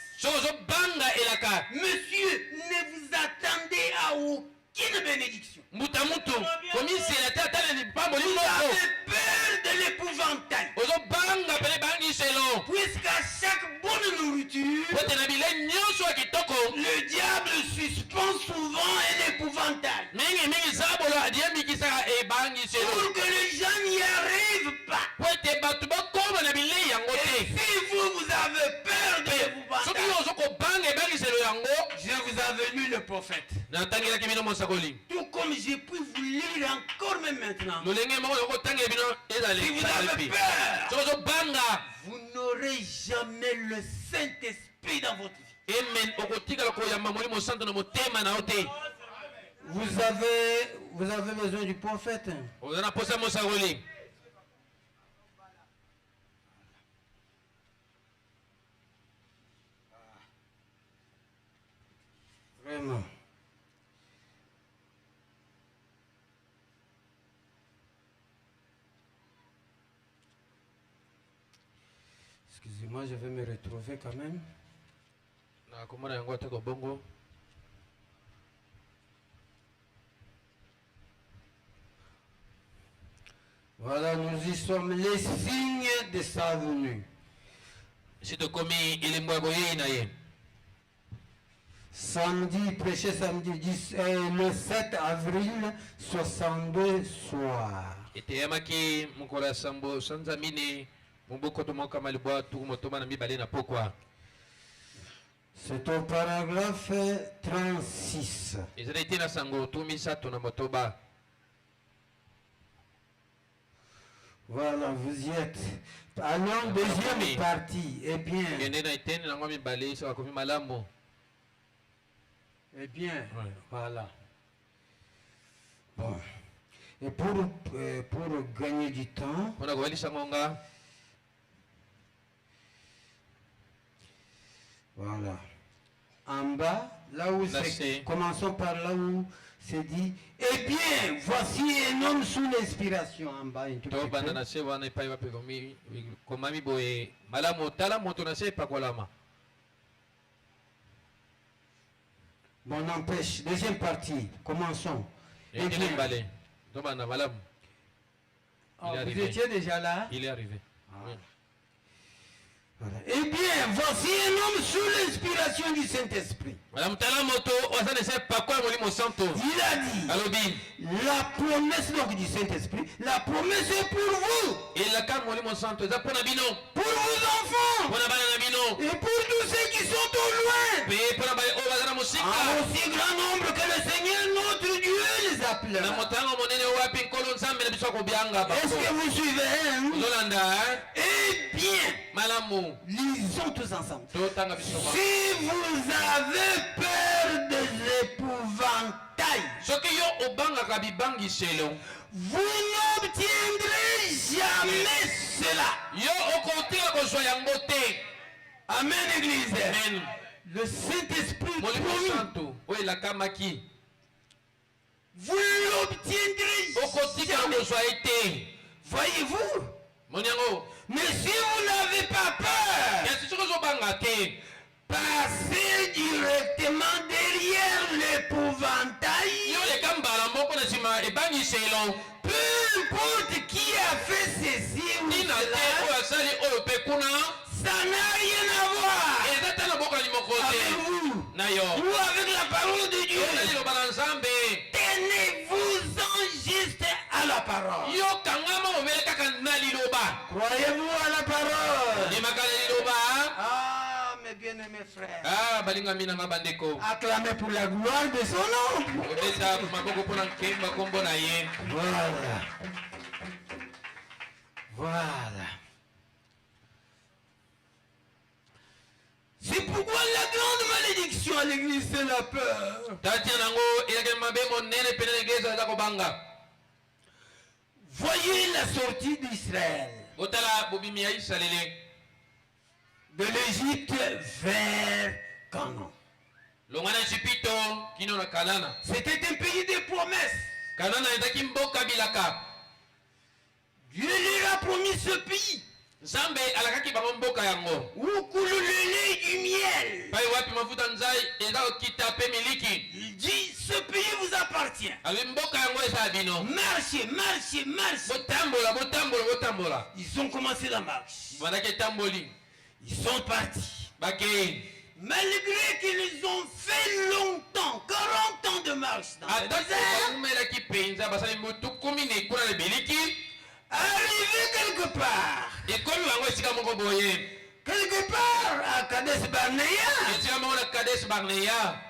monsieur, ne vous attendez à aucune bénédiction. Vous avez peur de l'épouvantail. Puisqu'à chaque bonne nourriture, le diable suspend souvent un épouvantail. Pour que les gens n'y arrivent pas. Et si vous avez peur de l'épouvantail, je vous avais lu le prophète. Tout comme j'ai pu vous lire encore même maintenant. Si vous avez peur, vous n'aurez jamais le Saint-Esprit dans votre vie. Vous avez besoin du prophète. Vraiment. Excusez-moi, je vais me retrouver quand même. Voilà, nous y sommes, les signes de sa venue. Samedi, prêché samedi le 7 avril 62 soir. C'est au paragraphe 36. ezali te na sango tu misato na motoba. Voilà, vous y êtes. Allons, deuxième partie. Eh bien, kende na eteni nango mibale so bakomi malamu. eh bien, Ouais. voilà. Bon. Et pour gagner du temps, mpona kobalisa ngonga voilà. En bas, là où Là, c'est, c'est- commençons par là où c'est dit, eh bien, voici un homme sous l'inspiration en bas. Un tout petit tobanda peu. na se wana epai wape komami boye malamu tala moto na se epakolama. Bon, n'empêche, deuxième partie, commençons. Eh eteni bien, mibale tobanda malamu. oh, il est vous arrivé. étiez déjà là? Il est arrivé. Ah. Oui. Voilà. Eh bien, voici un homme sous l'inspiration du Saint-Esprit. malamu tala moto oza na se pakola molimo santo Il a dit, alobi la promesse donc du Saint-Esprit, la promesse est pour vous, elaka molimo santo eza mpona bino pour vos enfants, mpona bana na bino et pour tous ceux qui sont au loin, mpe mpona baye oyo baza na en mosika aussi grand nombre que le Seigneur notre Dieu les na appellera. motango monene wapi nkolo nzambe na biso akobyanga Est-ce que vous suivez, hein? ozolanda Eh bien, malamu lisons tous ensemble. totanga biso ma- Si vous avez peur des épouvantails, soki yo obangaka bibangiselo vous n'obtiendrez jamais cela. yo okotika kozwa yango te. Amen, Église. Amen. Le Saint-Esprit molimo promis, santo oyo elakamaki vous l'obtiendrez okotika jamais. kozwa ye te. Voyez-vous? moni yango Mais si vous n'avez pas peur, kasi soki ozobanga te passez directement derrière l'épouvantail. yo leka mbala moko na nsima ebangiselo Peu importe qui a fait ceci ou ntina te cela, oyo asali oyo mpe kuna ça n'a rien à voir eza te na bokani moko te avec vous na yo ou avec la parole de Dieu. yo na liloba na nzambe Tenez-vous-en juste à la parole. yo kangama omele kaka na liloba Croyez-vous à la parole? ndimaka na liloba. Ah, mes bien-aimés frères, Ah, balingami na nga bandeko acclamez pour la gloire de son nom. obeta maboko mpona nkemba nkombo na ye. Voilà. Voilà. C'est pourquoi la grande malédiction à l'église, c'est la peur. tatia nango ezalaki mabe monene pene na eglise aza kobanga. Voyez la sortie d'Israël botala bobimi ya isalele de l'Égypte vers Canaan. longa na ejipito kino na kanana. C'était un pays de promesses. kanana ezalaki mboka bilaka. Dieu leur a promis ce pays nzambe alakaki bango mboka yango où coule le lait du miel. pai wapi mafuta nzai eza kokita mpe miliki. Il dit, ce pays vous appartient. abi mboka yango eza ya bino. Marchez, marchez, marchez. botambola botambola botambola. Ils ont commencé la marche. bandaki etamboli Ils sont partis. bakei Malgré qu'ils ont fait longtemps, 40 ans de marche dans le atako désert, bakumelaki mpenza basali motuku minei kuna na biliki. arrivé quelque part, ekomi bango esika moko boye quelque part à Kadesh Barnea, esika moko na Kadesh Barnea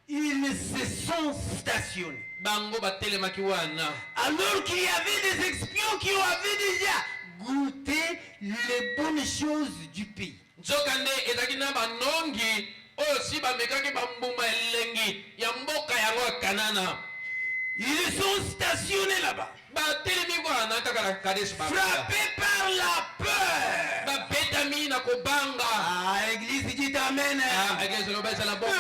ils se sont stationnés. bango batelemaki wana Alors qu'il y avait des espions qui avaient déjà goûté les bonnes choses du pays. nzoka nde ezalaki na banongi oyo si bamekaki bambuma elengi ya mboka yango ya kanana. Ils sont stationnés là-bas, batelemi wana kaka na Kadesh Barnea frappés par la peur. babetami na kobanga. Ah, église, dites amen. eglise loba ezala bongo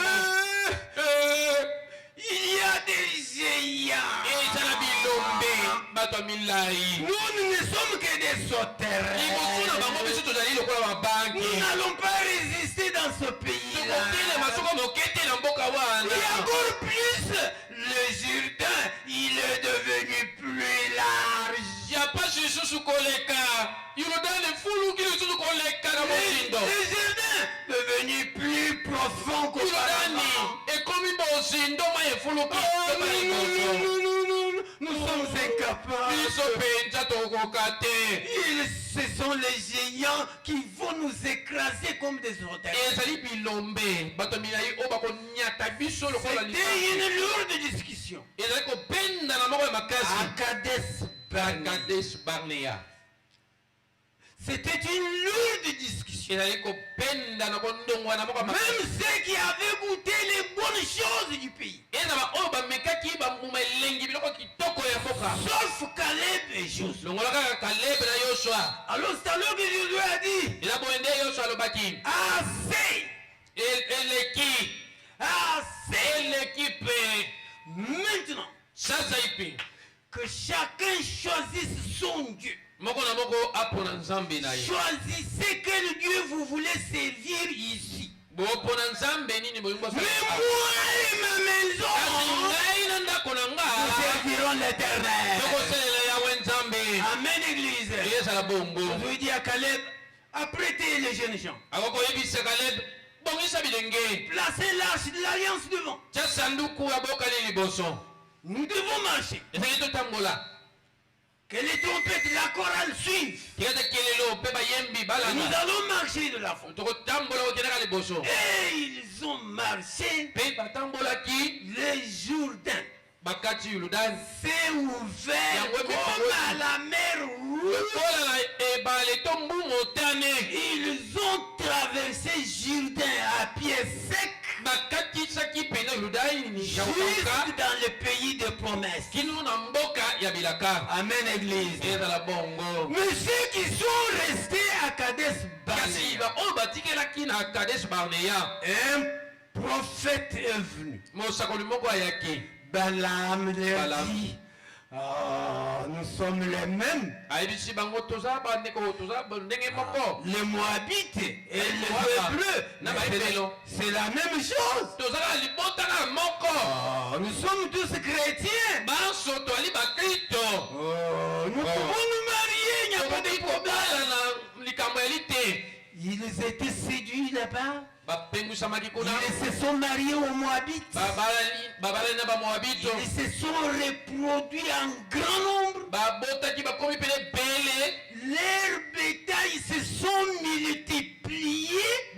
Il y a des géants. ezala bilombe bato ya milai. Nous ne sommes que des liboso na sauterelles. bango biso tozali lokola Nous babangi. n'allons pas résister dans ce pays-là. tokotelema soko moke te na mboka Et wana. encore plus, le Jourdain, il est devenu plus large. ya pasi lisusu koleka Yordani efuluki lisusu koleka na Le mozindo. Jourdain est devenu plus profond Yordani qu'auparavant. ekomi bozindo mai efuluki. Oh, non, non, non, non, non. nous sommes incapables. Ce sont les géants qui vont nous écraser comme des orteils. C'était une lourde discussion. À Kadesh Barnea. C'était une lourde discussion. Même ceux qui avaient goûté les bonnes choses du pays. Sauf Caleb et Josué. Alors c'est alors que Josué a dit assez. L'équipe. Maintenant que chacun choisisse son Dieu. Choisissez quel Dieu vous voulez servir ici. Mais moi et ma maison, nous servirons l'Éternel. Amen, Église. Je lui dis à Caleb, apprêtez les jeunes gens. Placez l'arche de l'alliance devant. Nous devons marcher. Que les trompettes, la chorale suivent. Nous allons marcher de la faute. Et ils ont marché. Les Jourdains s'est ouvert comme à la mer rouge. Ils ont traversé Jourdain à pied sec. Juste dans le pays de promesses. Amen, Église. Mais ceux qui sont restés à Kadesh Barnea, un prophète est venu. Balaam leur dit, nous sommes les mêmes. Les Moabites et les Hébreux, c'est la même chose. Nous sommes tous chrétiens. Nous pouvons nous marier, il n'y a pas de problème. Ils étaient séduits là-bas. Ils se sont mariés aux Moabites. Ils se sont reproduits en grand nombre. Leurs bétails se sont multipliés.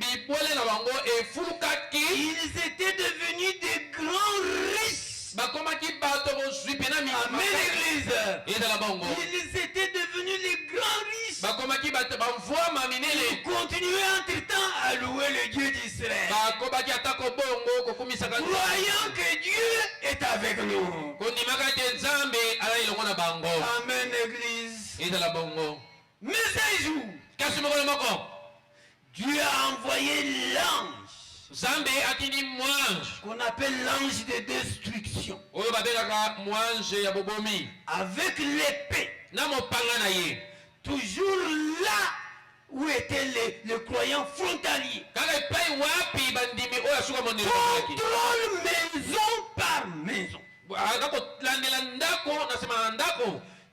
Ils étaient devenus des grands riches. Amen, Église. Ils étaient devenus les grands riches. Ils continuaient entre-temps à louer le Dieu d'Israël, croyant que Dieu est avec nous. Amen, Église. Mais un jour, Dieu a envoyé l'ange qu'on appelle l'ange de destruction avec l'épée, toujours là où étaient les croyants frontaliers. Contrôle maison par maison.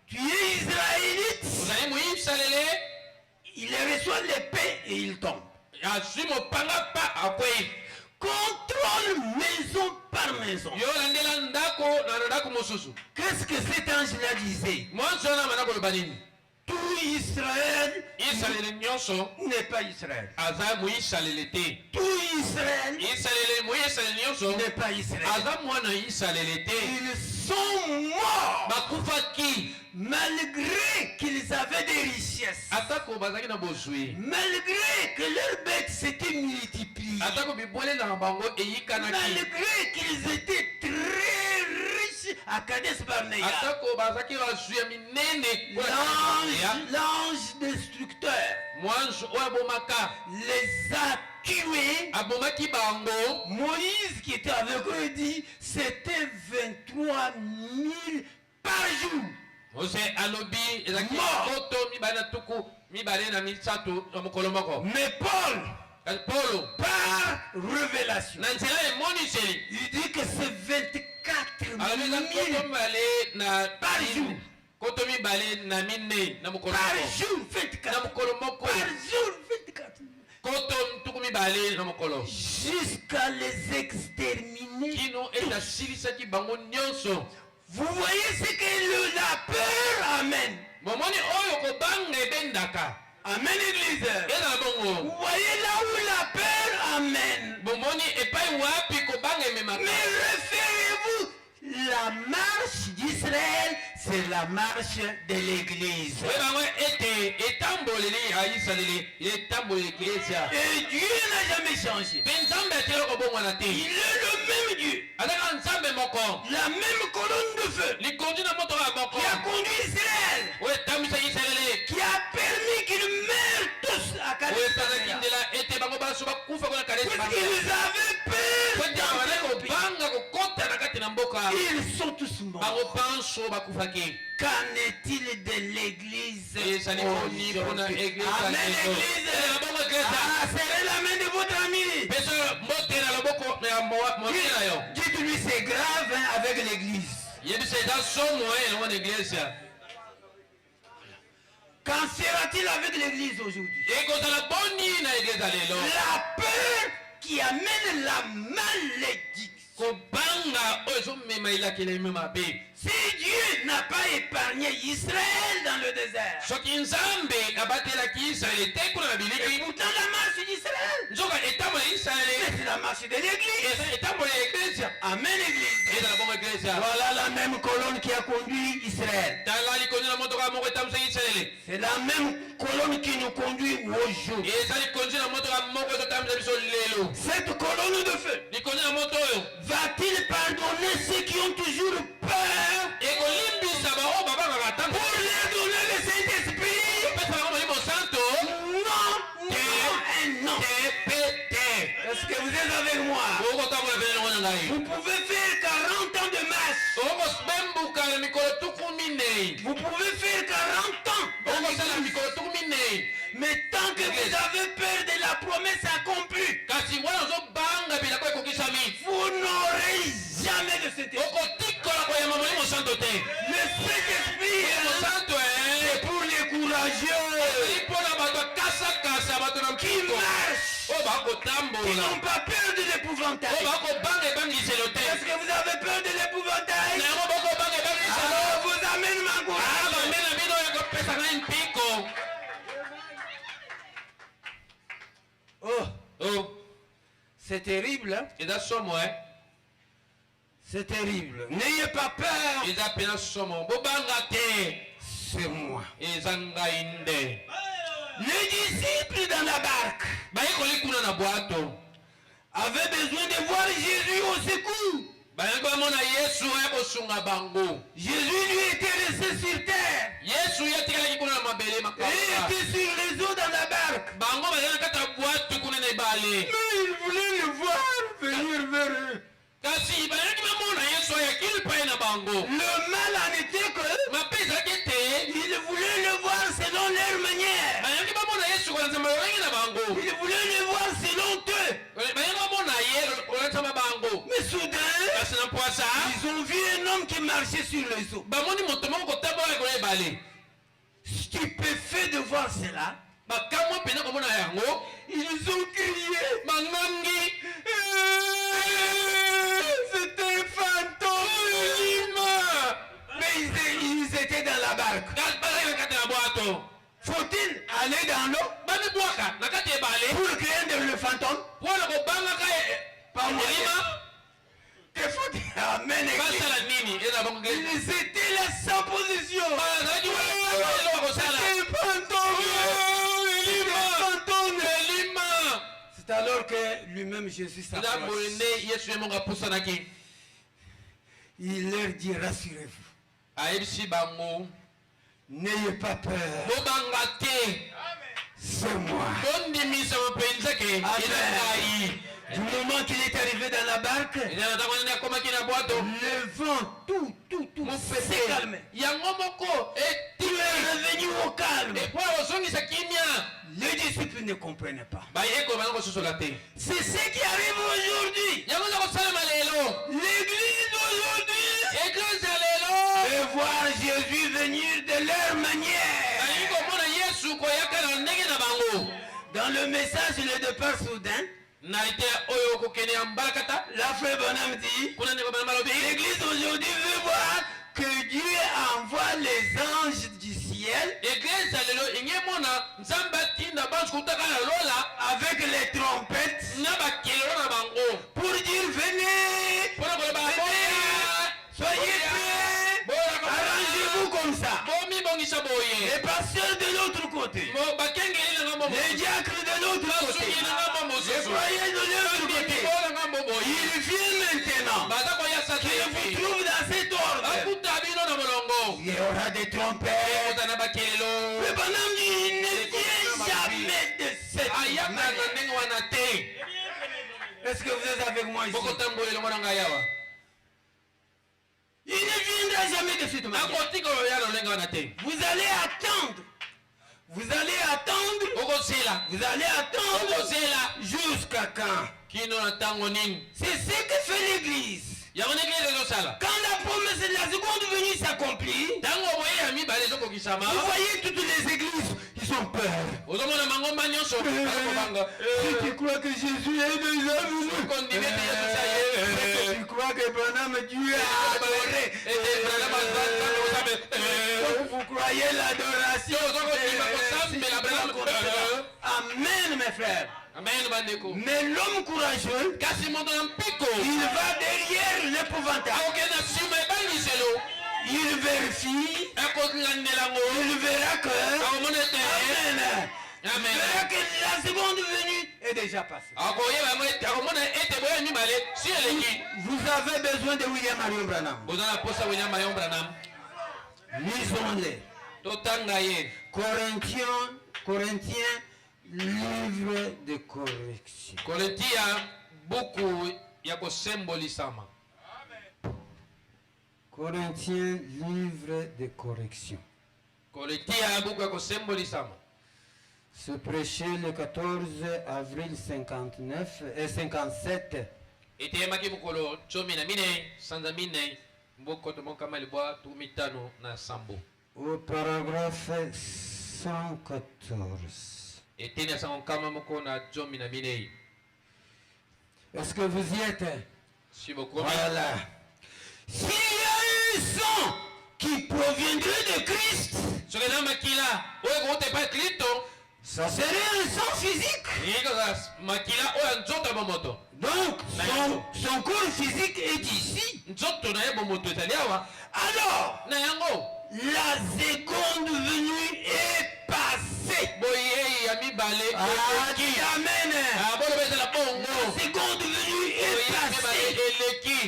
Tu es israélite, il reçoit l'épée et il tombe. Contrôle maison par maison. Qu'est-ce que cet ange-là disait? Tout Israël n'est pas Israël. Tout Israël n'est pas Israël. Ils sont morts malgré qu'ils avaient des richesses, malgré que leurs bêtes s'étaient multipliées, malgré qu'ils étaient très riches à Kadesh Barnea. L'ange destructeur les a tués. Moïse qui était avec eux dit c'était 23 000 par jour. Mais Paul, par révélation, il dit que c'est 24 000 par jour. Par jour, 24. Jusqu'à les exterminer. Vous voyez ce que la peur amène. bomoni oyo kobanga ebendaka Amen, église. eza bongo Vous voyez là où la peur amène. bomoni epai wapi kobanga Mais ememaka référez-vous, la marche d'Israël, c'est la marche de l'église. oyebango ete etamboleli ya Israeli etamboleli eklezia Et Dieu n'a jamais changé. mpe nzambe ateli kobongwana te Il est le même Dieu. azaka nzambe moko La même colonne de feu likondi na moto ya moko qui a conduit Israël, oyo etambwisa Israeli qui a permis qu'ils meurent tous à oyo epesaki Kadesh. nzela ete bango baso bakufa kuna Kadesi Barnea Puisqu'ils avaient peur bazali d'entrer au pays. kobanga kokota na kati na mboka Ils sont tous morts. bango panso bakufaki Qu'en est-il de l'église ezali boni mpona aujourd'hui? eglise Amen, église. bongo eglise Ah, serrez la main de votre ami. peso mbote na loboko ya momi na yo Dites-lui c'est grave hein, avec l'église. yebisa eza somo elongo na eglise Qu'en sera-t-il avec l'église aujourd'hui? ekozala boni na eglise lelo La peur qui amène la malédiction. kobanga oyo ezomema elakela eme mabe Si Dieu n'a pas épargné Israël dans le désert, soki nzambe abatelaki Israele te kuna na et biliki pourtant la marche d'Israël, nzoka etambo ya Israele c'est la marche de l'église. eza etambo ya eglise Amen, église. ezala bongo eglise Voilà la même colonne qui a conduit Israël. tala likondi na motoka moko etambwisaki Israele C'est la même colonne qui nous conduit aujourd'hui. eza likondi na motoka moko ezotambwisa biso lelo Cette colonne de feu likondi na moto oyo va-t-il pardonner ceux qui ont toujours peur ekolimbisa baoyo babangaka ntango pour leur donner le Saint-Esprit? opesa bango molimo santo Non, non et non. te pe te Est-ce que vous êtes avec moi? okotambola pene longo na ngai Vous pouvez faire 40 ans de marche. okobembuka na mikolo tuku minei Vous pouvez faire 40 ans dans okosala l'église. mikolo tuku minei Mais tant que vous avez peur de la promesse accomplie, kasi wana ozobanga bilako ekokisami vous n'aurez jamais de cet esprit. okotikola koyamba molimo santo te Le Saint-Esprit molimo est santo pour les courageux ezali mpona bato bakasakasa bato na qui mpiko marchent, oyo qui bakotambola n'ont pas peur de oyo l'épouvantail. bakobanga ebangiselo te Est-ce que vous avez peur de l'épouvantail? na yango bakobanga ebangiselo Alors vous amène ma courage. bamena bino oyo ekopesa ngai mpiko Oh, Oh, c'est terrible, hein? eza somo C'est terrible. N'ayez pas peur. eza pena somo bobanga te C'est moi. eza ngai nde Les disciples dans la barque bayekoli kuna na bwato avaient besoin de voir Jésus au secours. bayangi bamona yesu aya kosunga bango Jésus lui était resté sur terre. yesu ye atikalaki kuna na mabele Et il makauka était sur les eaux dans la barque. bango bazali na kati ya bwato kuna na ebale Mais il voulait le voir venir vers eux. kasi bayaki bamona yesu ayakili pai na bango Le mal en était que mabe ezalaki ete ils voulaient le voir selon leur manière. bayaki bamona yesu kolanzama lolangi na bango Ils voulaient le voir selon eux. bayaki bamona ye kolanzama bango Mais soudain, kasi na mpwasa ils ont vu un homme qui marchait sur les eaux. bamoni moto moko kotambola likolo ya ebale Stupéfait de voir cela, bakamwa mpena komona yango ils ont crié. bangangi C'est un fantôme. Mais ils étaient dans la barque. bazali na kati na bwato Faut-il aller dans l'eau bamibwaka na kati ya ebale pour craindre le fantôme? mpona kobangaka Pas moyen. elima Que faut-il? Amen. Église. basala nini eza bongo Ils étaient là sans position. bazalaki elo bakosala C'est un fantôme. Un fantôme. elima C'est alors que lui-même Jésus eza s'approche. boye nde yesu ye moko apusanaki Il leur dit, rassurez-vous, ayebisi bango n'ayez pas peur, bobanga te c'est moi. bondimisa mapenza ke eza ngai Du moment qu'il est arrivé dans la barque, eza na ntango nini akomaki na bwato le vent, tout s'est calmé. yango moko Tout est revenu au calme. mpo kozongisa kimia Les disciples ne comprenaient pas. bayeko bana kososola te C'est ce qui arrive aujourd'hui. yango eza kosalema lelo L'église d'aujourd'hui eglise ya lelo veut voir Jésus venir de leur manière. balingi komona yesu koyaka na ndenge na bango Dans le message, le départ soudain, na ite oyo kokende ya mbalakata la frère Bonham dit, kuna ndeko bana balobi l'église aujourd'hui veut voir nzambe atinda bantu kutaka na lola avec les trompettes na bakelelo na bango pour dire venez, mpona koloba soyez prêts, arrangez-vous comme ça. bomibongisa boye Les pasteurs de l'autre côté, bakengeli na ngambo les diacres de l'autre côté, basuki na ngambo les mosusu croyants de l'autre côté, na ngambo boye ils viennent maintenant. baza koyasa Je vous trouve dans cet ordre. akuta bino na molongo Il y aura des trompettes. eza na bakelelo Le bonhomme dit, il ne vient jamais de cette ayaka na manière. ndenge wana te Est-ce que vous êtes avec moi ici? bokotambolela mwana ngai awa Il ne viendra jamais de cette manière. akotika oya lolenge wana te Vous allez attendre. Vous allez attendre. okozela Vous allez attendre okozela jusqu'à quand? kino na ntango nini C'est ce que fait l'Église. yango ndenge ezosala Quand la promesse de la seconde venue s'accomplit, ntango boye ya mibale ezokokisama vous voyez toutes les églises, ils ont peur. ozomona mangomba nyonso akobanga Si tu crois que Jésus est déjà venu, kondime te yesu sa si ye tu crois que Branham Dieu a adoré, donc vous croyez l'adoration. Amen, mes frères. amen bandeko Mais l'homme courageux, kasi moto na mpiko il va derrière l'épouvantail. akokende na nsima ebangiselo Il vérifie, akolandela ngo il verra que, akomona ete Amen, il amen verra que la seconde venue est déjà passée. akoyeba yango ete akomona ete boye ya mibale si eleki Vous avez besoin de William Marion Branham. boza na posa william mayon branam Lisons-les. totanga ye Corinthiens, livre de correction. koletia buku ya kosembolisama Corinthiens, livre de correction. koletia buku ya kosembolisama Se prêché le 14 avril 59 et 57 eteyemaki mokolo 14 sanza 4 mbokoto mokama libwa 15 au paragraphe 114. eteni ya sango nkama moko na 14. Est-ce que vous y êtes? si bokomi Voilà. S'il y a un sang qui proviendrait de Christ, soki eza makila oyo ekouta epai ya kristo ça serait un sang physique. eyekaka makila oyo ya nzoto ya bomoto Donc, son corps physique est ici. nzoto na ye bomoto ezali awa Alors, na yango la seconde venue est passée. boyei ya mibale Ah, eleki dis amen. boloba ezala bongo La seconde venue est boyei ya mibale passée. eleki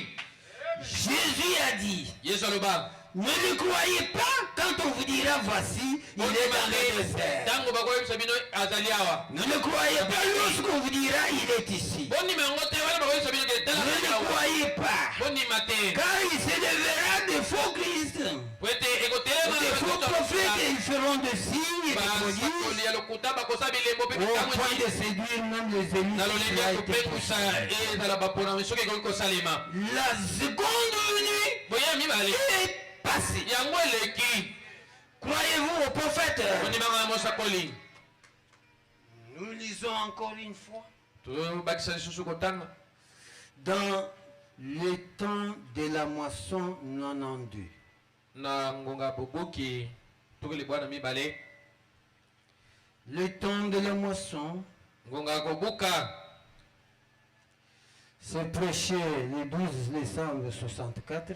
Jésus a dit, yesu aloba ne le croyez pas quand on vous dira voici, il est dans le désert. ntango bakoyebisa bino azali awa Ne le croyez pas lorsqu'on vous dira il est ici. bondima yango te wana bakoyebisa bino ke tala Ne le croyez pas. bondima te Car il s'élèvera des faux Christ, po ete ekotelema des faux prophètes et ils feront des signes et des prodiges basakoli ya lokuta bakosa bilembo mpe au point bitango de séduire même les élus na qui lolenge a ya été kopengwisa prophète. ezala baponami soki ekoki kosalema La seconde venue boye ya mibale est passée. yango eleki Croyez-vous aux prophètes? bondimanga ya mosakoli Nous lisons encore une fois. tobakisa lisusu kotanga Dans le temps de la moisson 92. na ngonga boboki toki libwa na mibale Le temps de la moisson, ngonga ya kobuka c'est prêché le 12 décembre 64.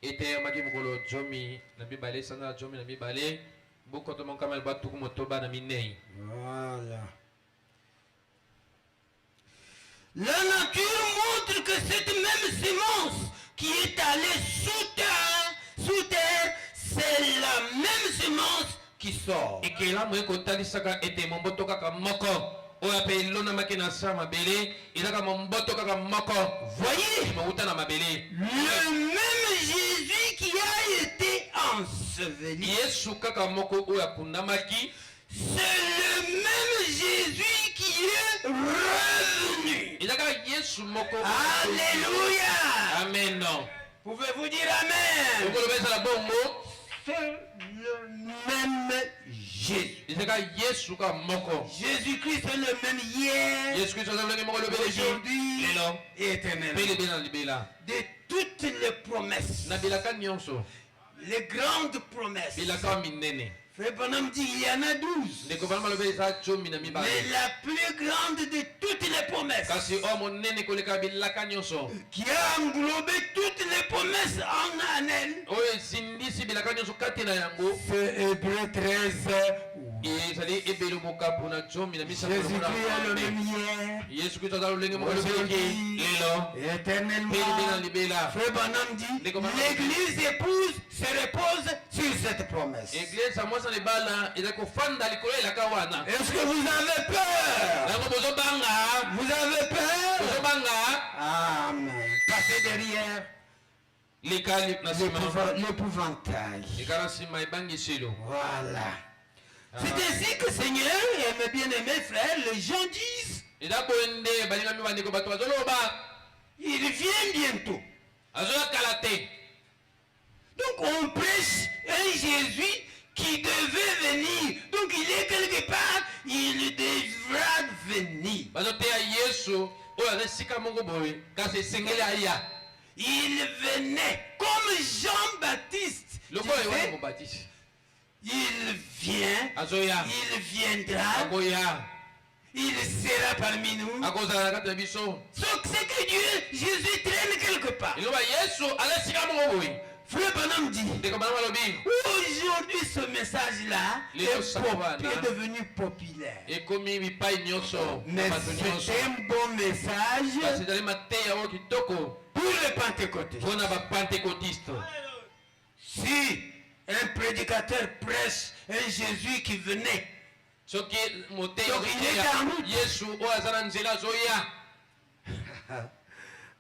eteyamaki mokolo jomi na mibale sanza na jomi na mibale bokoto mokama libwa tuku motoba na minei Voilà. La nature montre que cette même semence qui est allée sous terre, c'est la même semence qui sort. ekelamu ekotalisaka ete momboto kaka moko oyo ape elonamaki na sa mabele ezaka momboto kaka moko Voyez, mouta na mabele le même Jésus qui a été enseveli, yesu kaka moko oyo akundamaki c'est le même Jésus qui est revenu. ezaka yesu moko Alléluia. amen Pouvez-vous dire Amen? okoloba ezala bongo C'est le même Jésus. ezaka yesu kaka moko Jésus-Christ est le même hier, yesu kristo aza lolenge moko lobeleki aujourd'hui lelo et mpe éternellement. libela na libela De toutes les promesses, na bilaka nyonso les grandes promesses bilaka minene Frère Branham dit il y en a 12. ndeko bana maloba eza 12. Mais la plus grande de toutes les promesses, kasi oyo monene koleka bilaka nyonso qui a englobé toutes les promesses en elle, oyo ezindisi bilaka nyonso kati na yango c'est Hébreu 13. ezali ebele mokapu na 12. Jésus-Christ est le même hier, yesu kristo aza lolenge moko lobeleki lelo éternellement. mpe libela libela Frère Branham dit l'église épouse se repose sur cette promesse. eglise ya mwasi na libala ezali kofanda likolo elaka wana Est-ce que vous avez peur? yango bozobanga Vous avez peur? bozobanga Amen. Passez derrière leka na nsima l'épouvantail. leka na nsima ebangiselo Voilà. C'est ainsi que Seigneur et mes bien-aimés frères, les gens disent, eza boye nde balingami bandeko bato bazoloba il vient bientôt. azoyakala te. Donc on prêche un Jésus qui devait venir. Donc il est quelque part, il devra venir. bazoteya yesu oyo aza esika moko boye kasi esengeli aya Il venait comme Jean-Baptiste. lokola yohane disait, mobatisi il vient, azoya il viendra, akoya il sera parmi nous. akozala na kati na biso. Donc c'est que Dieu, Jésus traîne quelque part. eloba yesu aza esika moko boye Frère Branham dit, ndeko bana balobi aujourd'hui ce message-là Les est, deux savants, est devenu populaire. ekomi bipai nyonso na Mais bato nyonso c'est un bon kasi message ezali mateya oyo kitoko pour les pentecôtistes. mpona bapentekotiste. Si un prédicateur prêche un Jésus qui venait, soki moteya Donc, il est en route. yesu oyo aza na nzela azoya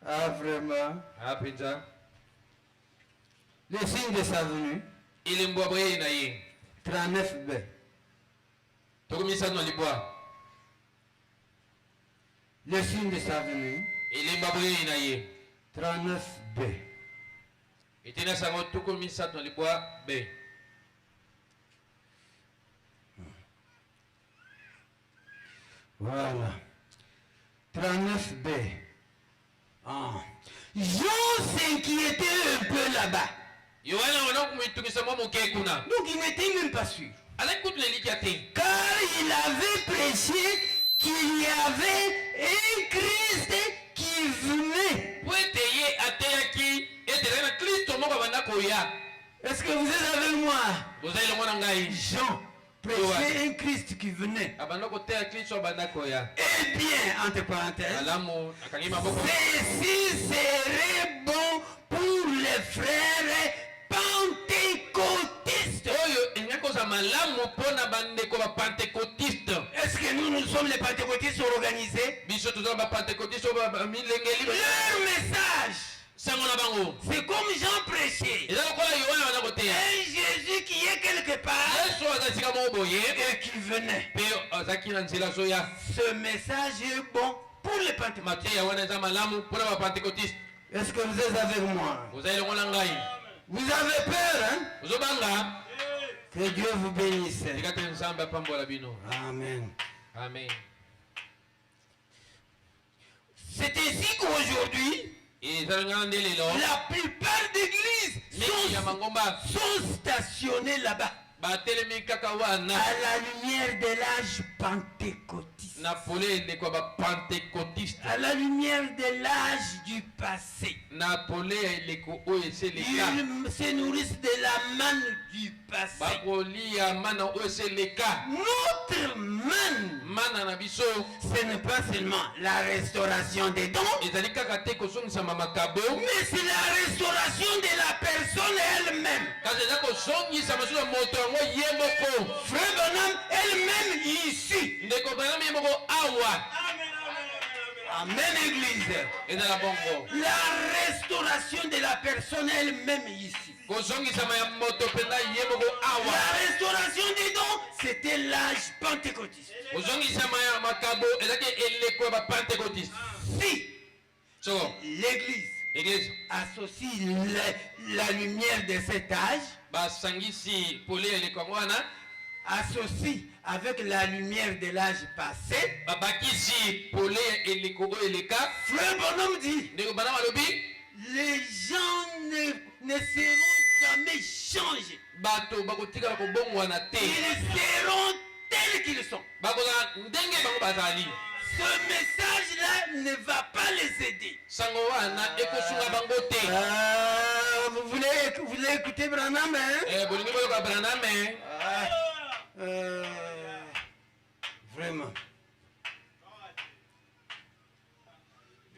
ah vraiment, mpenza le signe de sa venue, elembo ya boyei na ye 39b. tokomisano na libwa Le signe de sa venue, elembo ya boyei na ye 39b. etina sango tuku misato na libwa b. Voilà. 39b. Ah. Jean s'inquiétait un peu là-bas. yohana wana kumitungisa mwa moke kuna Donc il n'était même pas sûr. azali kutu lelikia te Car il avait prêché qu'il y avait un Christ qui venait. po ete ye ateyaki ete ezali na kristo moko abanda koya. Est-ce que vous êtes avec moi? bozali longo na ngai Jean prêchait un Christ qui venait. abanda koteya kristo abanda koya. Eh bien, entre parenthèses, malamu akangi maboko ceci serait bon pour les frères pentecôtistes. oyo elingi kozala malamu mpona bandeko bapentekotiste. Est-ce que nous sommes les pentecôtistes organisés? biso toza na bapentekotiste oyo bamilengeli Leur message, sango na bango c'est comme Jean prêchait. eza lokola yohana abanda koteya Un Jésus qui est quelque part yesu oyo aza esika moko boye et qui venait. mpe azalaki na nzela azoya. Ce message est bon pour les pentecôtistes. mateya wana eza malamu mpona bapentekotiste. Est-ce que vous êtes avec moi? ozali longo na ngai Vous avez peur, hein? ozobanga Que Dieu vous bénisse. tika te nzambe apambola bino. Amen. Amen. C'est ainsi qu'aujourd'hui, ezalingana nde lelo la plupart d'églises mingi ya mangomba sont stationnées là-bas, batelemi kaka wana à la lumière de l'âge pentecôtiste, na polele kwa bapentekotiste, à la lumière de l'âge du passé. na pole ya eleko oyo eseleka Ils se nourrissent de la manne du passé. bakolia mana oyo eseleka. Notre manne, mana na biso ce n'est pas seulement la restauration des dons, ezali kaka te kozongisama makabo mais c'est la restauration de la personne elle-même. kasi eza kozongisama so na moto yango ye moko. Frère Branham elle-même ici. ndeko banami ye moko awa Amen, Église. ezala bongo La restauration de la personne elle-même ici. kozongisama ya moto mpenza ye moko awa. La restauration des dons, c'était l'âge pentecôtiste. kozongisama ya makabo ezalaki eleko ya bapentekotiste. Si soko l'Église eglise associe la lumière de cet âge, basangisi pole ya eleko yango wana associe avec la lumière de l'âge passé, babakisi pole ya eleko oyo eleka. Frère Branham dit, ndeko bana balobi les gens ne seront jamais changés. bato bakotika kobongwana te. Ils seront tels qu'ils sont. Bakozala ndenge bango bazali. Ce message-là ne va pas les aider. Sango wana ekosunga bango te. Vous voulez écouter Branham, hein? Bolingi boyoka Branham. Vraiment.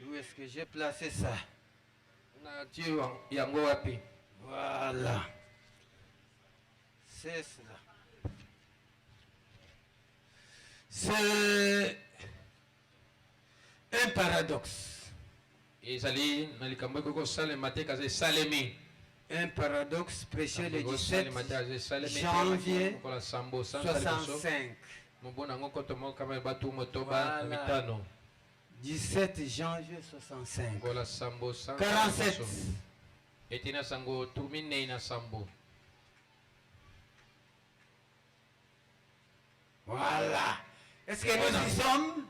Où est-ce que j'ai placé ça? Na tie yango wapi? Voilà. C'est cela. C'est un paradoxe. Ezali na likambo ekoko salema te kaze salemi. Un paradoxe prêché le 17 janvier 65. Mobona ngoko tomo kama batu motoba mitano. 17 janvier 65. 47. Etina sango tumine ina sambo. Voilà. Est-ce que nous y sommes?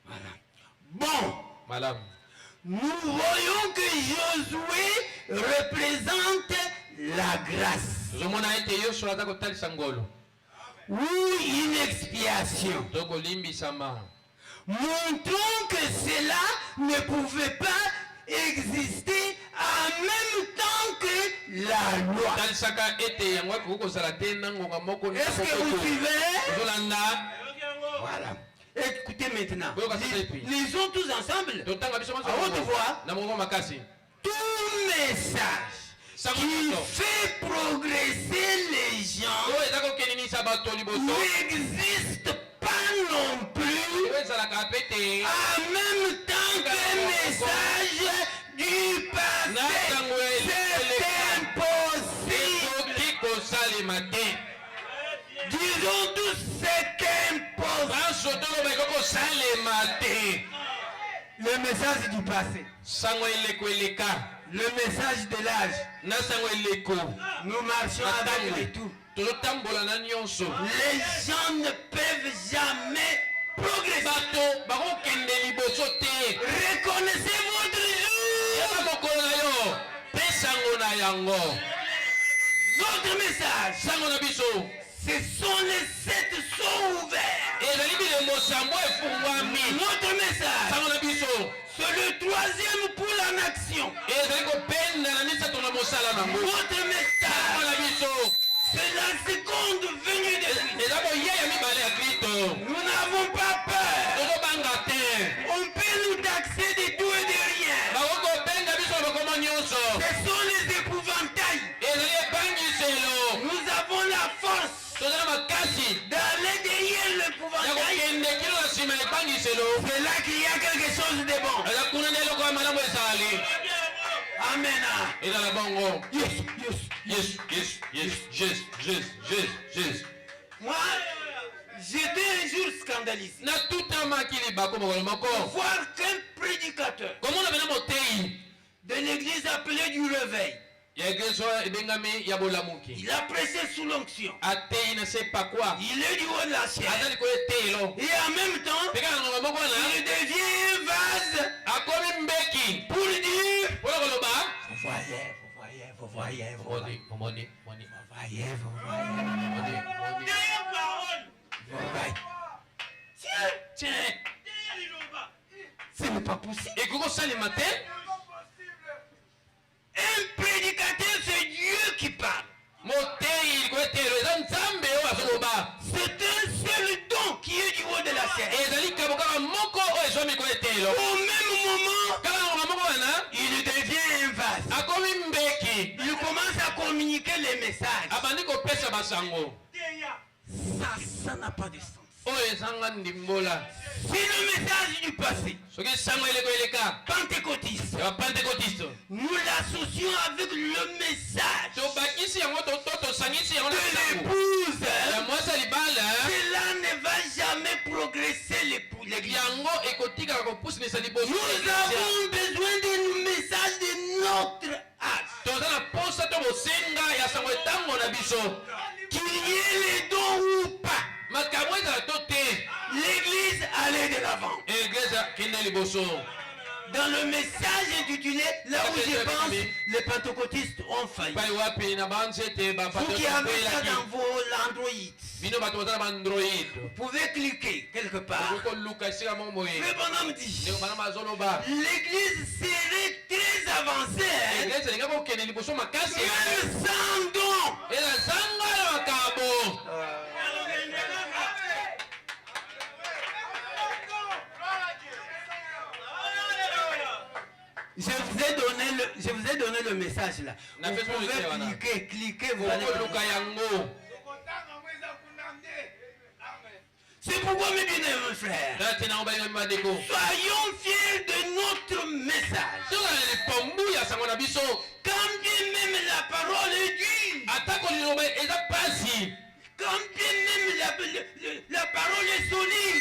Voilà. Bon. Madame. Nous voyons que Josué représente la grâce. Ou une expiation. Montrons que cela ne pouvait pas exister en même temps que la loi. Est-ce que vous suivez? Voilà. Écoutez maintenant. Lisons tous ensemble. À haute voix. Tout message qui fait progresser les gens n'existe pas non plus en même temps qu'un message du passé. C'est impossible. Disons tous c'est impossible. Le message du passé. Le message de l'âge. Nous marchons avec les tout. Les gens ne peuvent jamais progresser. Reconnaissez votre jour. Notre message. Ce sont les 7 sceaux ouverts. Notre message. C'est le 3e pour la nation. Votre message. C'est la seconde venue de Christ. Nous n'avons pas peur. On peut nous taxer de tout et de rien. Ce sont les épouvantails. Nous avons la force d'aller derrière l'épouvantail. C'est là qu'il y a quelque chose de bon. Amen. Yes. Moi, j'étais un jour scandalisé. Voir qu'un prédicateur de l'église appelée du réveil. Il a pressé sous l'onction. Il est du haut de la chair. Et en même temps, il devient vase pour dire vous voyez. Tiens. Ce n'est pas possible. Un prédicateur, c'est Dieu qui parle. C'est un seul don qui est du haut de la chair. Au même moment, il devient un vase. Il commence à communiquer les messages. Ça n'a pas de sens. C'est le message du passé. Pentecôtiste. Nous l'associons avec le message de l'épouse. Cela ne va jamais progresser l'église. Nous avons besoin d'un message de notre âge. Qu'il y ait les dons ou pas. L'église allait de l'avant. Dans le message intitulé, là où je pense, les pentecôtistes ont failli. Vous qui avez ça dans vos Android, vous pouvez cliquer quelque part. Le bonhomme dit, l'église serait très avancée. Même sans don. Je vous ai donné le message là. Vous pouvez cliquer, vous allez. C'est pourquoi mes bien-aimés frères, soyons fiers de notre message. Quand bien même la parole est dure, quand bien même la parole est solide,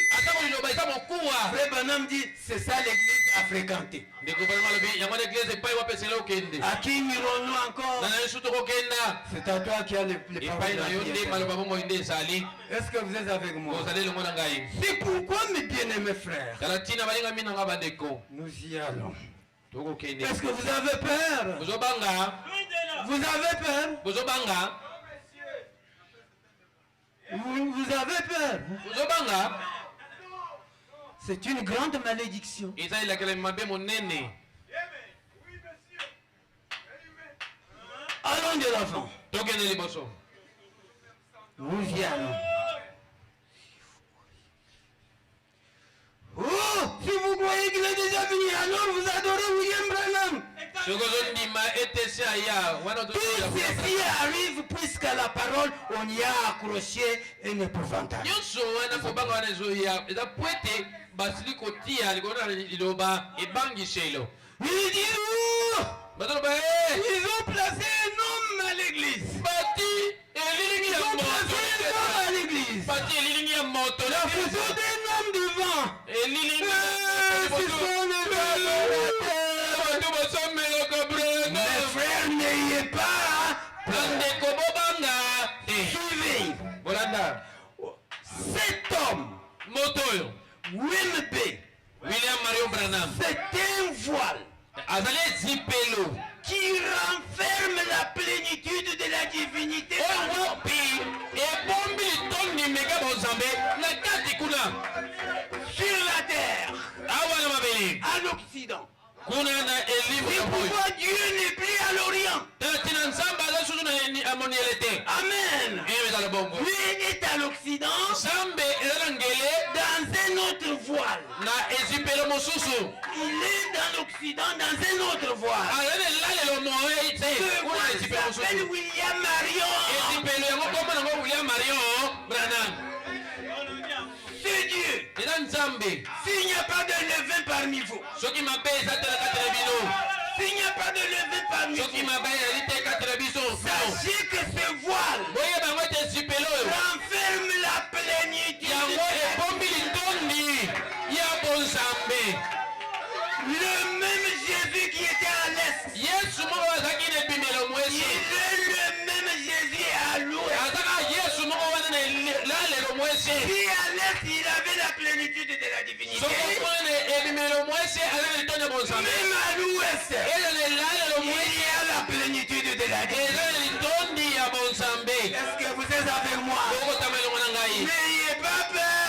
Frère Branham dit, c'est ça l'église à fréquenter. À qui irons-nous encore? C'est à toi qui as les paroles. Est-ce que vous êtes avec moi? C'est pourquoi mes bien-aimés frères, nous y allons. Est-ce que vous avez peur? Vous avez peur? Vous avez peur? C'est une grande malédiction. Allons de l'avant. Nous y allons. Oh, si vous croyez qu'il est déjà venu, alors vous adorez William Branham. Tout ceci arrive puisqu'à la parole on y a accroché un épouvantail. Il dit ils ont placé un homme à l'église. Ils ont placé un homme à l'église. La photo d'un homme devant. Ce sont les mes frères, n'ayez pas suivez. Cet homme, William Marion Branham, c'est un voile qui renferme la plénitude de la divinité sur la terre, à l'Occident. C'est pourquoi Dieu n'est plus à l'Orient. Amen. Lui est à l'Occident dans un autre voile. Il est dans l'Occident dans un autre voile. Ce voile s'appelle William Marion. C'est Dieu. S'il n'y a pas de levain parmi vous, s'il n'y a pas de levain parmi vous, sachez que ce voile renferme la plénitude. Le même Jésus qui était à l'est, il est le même Jésus à l'ouest. Si à l'est il avait la plénitude de la divinité, même à l'ouest il y a la plénitude de la divinité. Est-ce que vous êtes avec moi? N'ayez pas peur.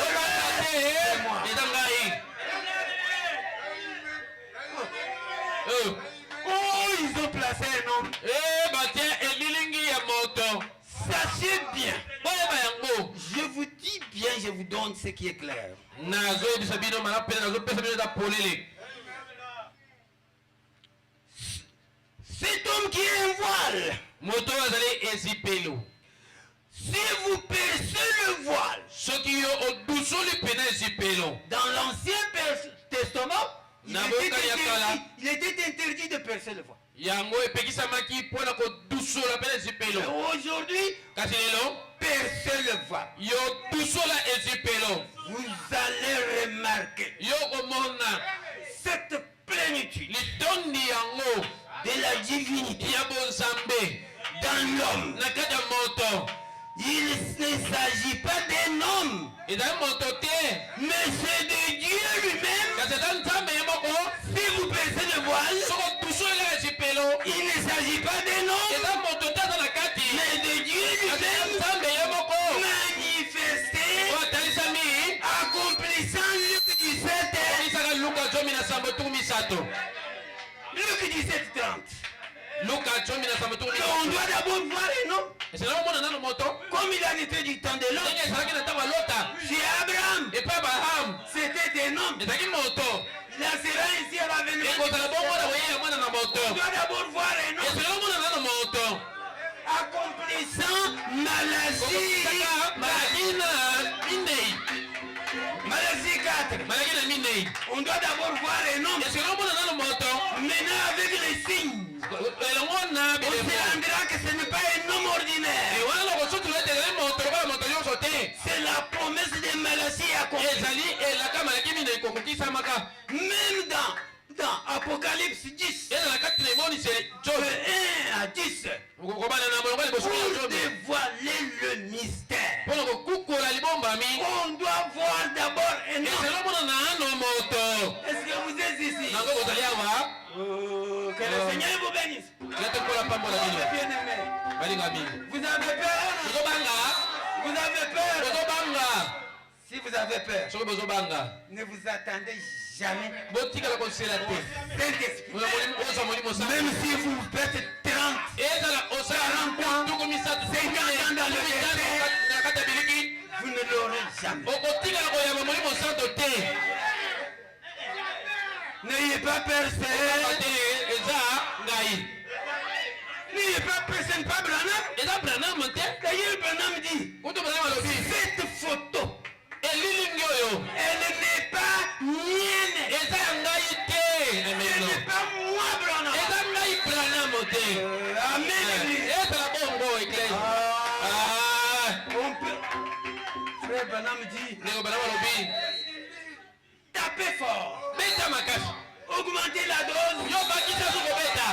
Oh, ils ont placé un homme. Sachez bien. Je vous dis bien, je vous donne ce qui est clair. Cet homme qui est un voile, si vous percez le voile, dans l'Ancien Testament, il était interdit de percer le voile. Aujourd'hui, percez le voile. Vous allez remarquer cette plénitude de la divinité dans l'homme. Il ne s'agit pas d'un homme, mais c'est de Dieu lui-même. Si vous Il ne s'agit pas des noms, eza moto te aza na kati mais de Dieu lui-même nzambe ye moko manifesté, oyo atalisami accomplissant Luc 17, komisaka luka 17:30 Luc 17:30. luka 17:30 On doit d'abord voir les noms, esala omona nano moto comme il en était du temps de l'homme. ndenge ezalaki na ntango alota Chez Abraham, epai abrahamu c'était des noms. ezalaki moto La sera ici à l'avenir. ekozala bongo na koyeya mwana na moto On doit d'abord voir les noms, esala omona nano moto accomplissant Malachie, kokomisaka malaki na minei Malachie 4. malaki na minei On doit d'abord voir les noms. esala omona nano moto Maintenant, avec les signes, elongo na on se bilemo rendra que ce n'est pas un homme ordinaire. wana na kosutula ete ezali moto lokola moto nyonso te C'est la promesse de Malachie accomplie. ezali elaka malaki minei kokokisamaka Même dans Apocalypse 10, eza na kati na emonisi jobe 1 à 10, okokobana na molongo ya liboso ya pour jobe dévoiler le mystère, mpona kokukola libombami on doit voir d'abord un homme. ezali omona na ano moto Est-ce que vous êtes ici? nango bozali awa Que le Seigneur vous bénisse. ete kola pambola bino Bien aimé. balingami Vous avez peur? bozobanga Vous avez peur? bozobanga Si vous avez peur, soki bozobanga ne vous attendez jamais. botikala kosela te Saint-Esprit. oza molimo Même si vous faites 30, ezala osala tuku misatu na kati ya biliki vous ne l'aurez jamais. okotikala koyamba molimo santo te N'ayez pas peur, c'est... te eza ngai N'ayez pas peur, ce n'est pas Branham. eza branam te D'ailleurs, Branham dit, kutu branam alobi cette photo, elilingi oyo elle n'est pas mienne. eza ya ngai te Ce emeno n'est pas moi, Branham. eza ngai branam te Amen, Église. ezala bongo eglise On peut... Frère Branham dit, ndeko branam alobi tapez fort. beta makasi Augmentez la dose. yo bakisa su kobeta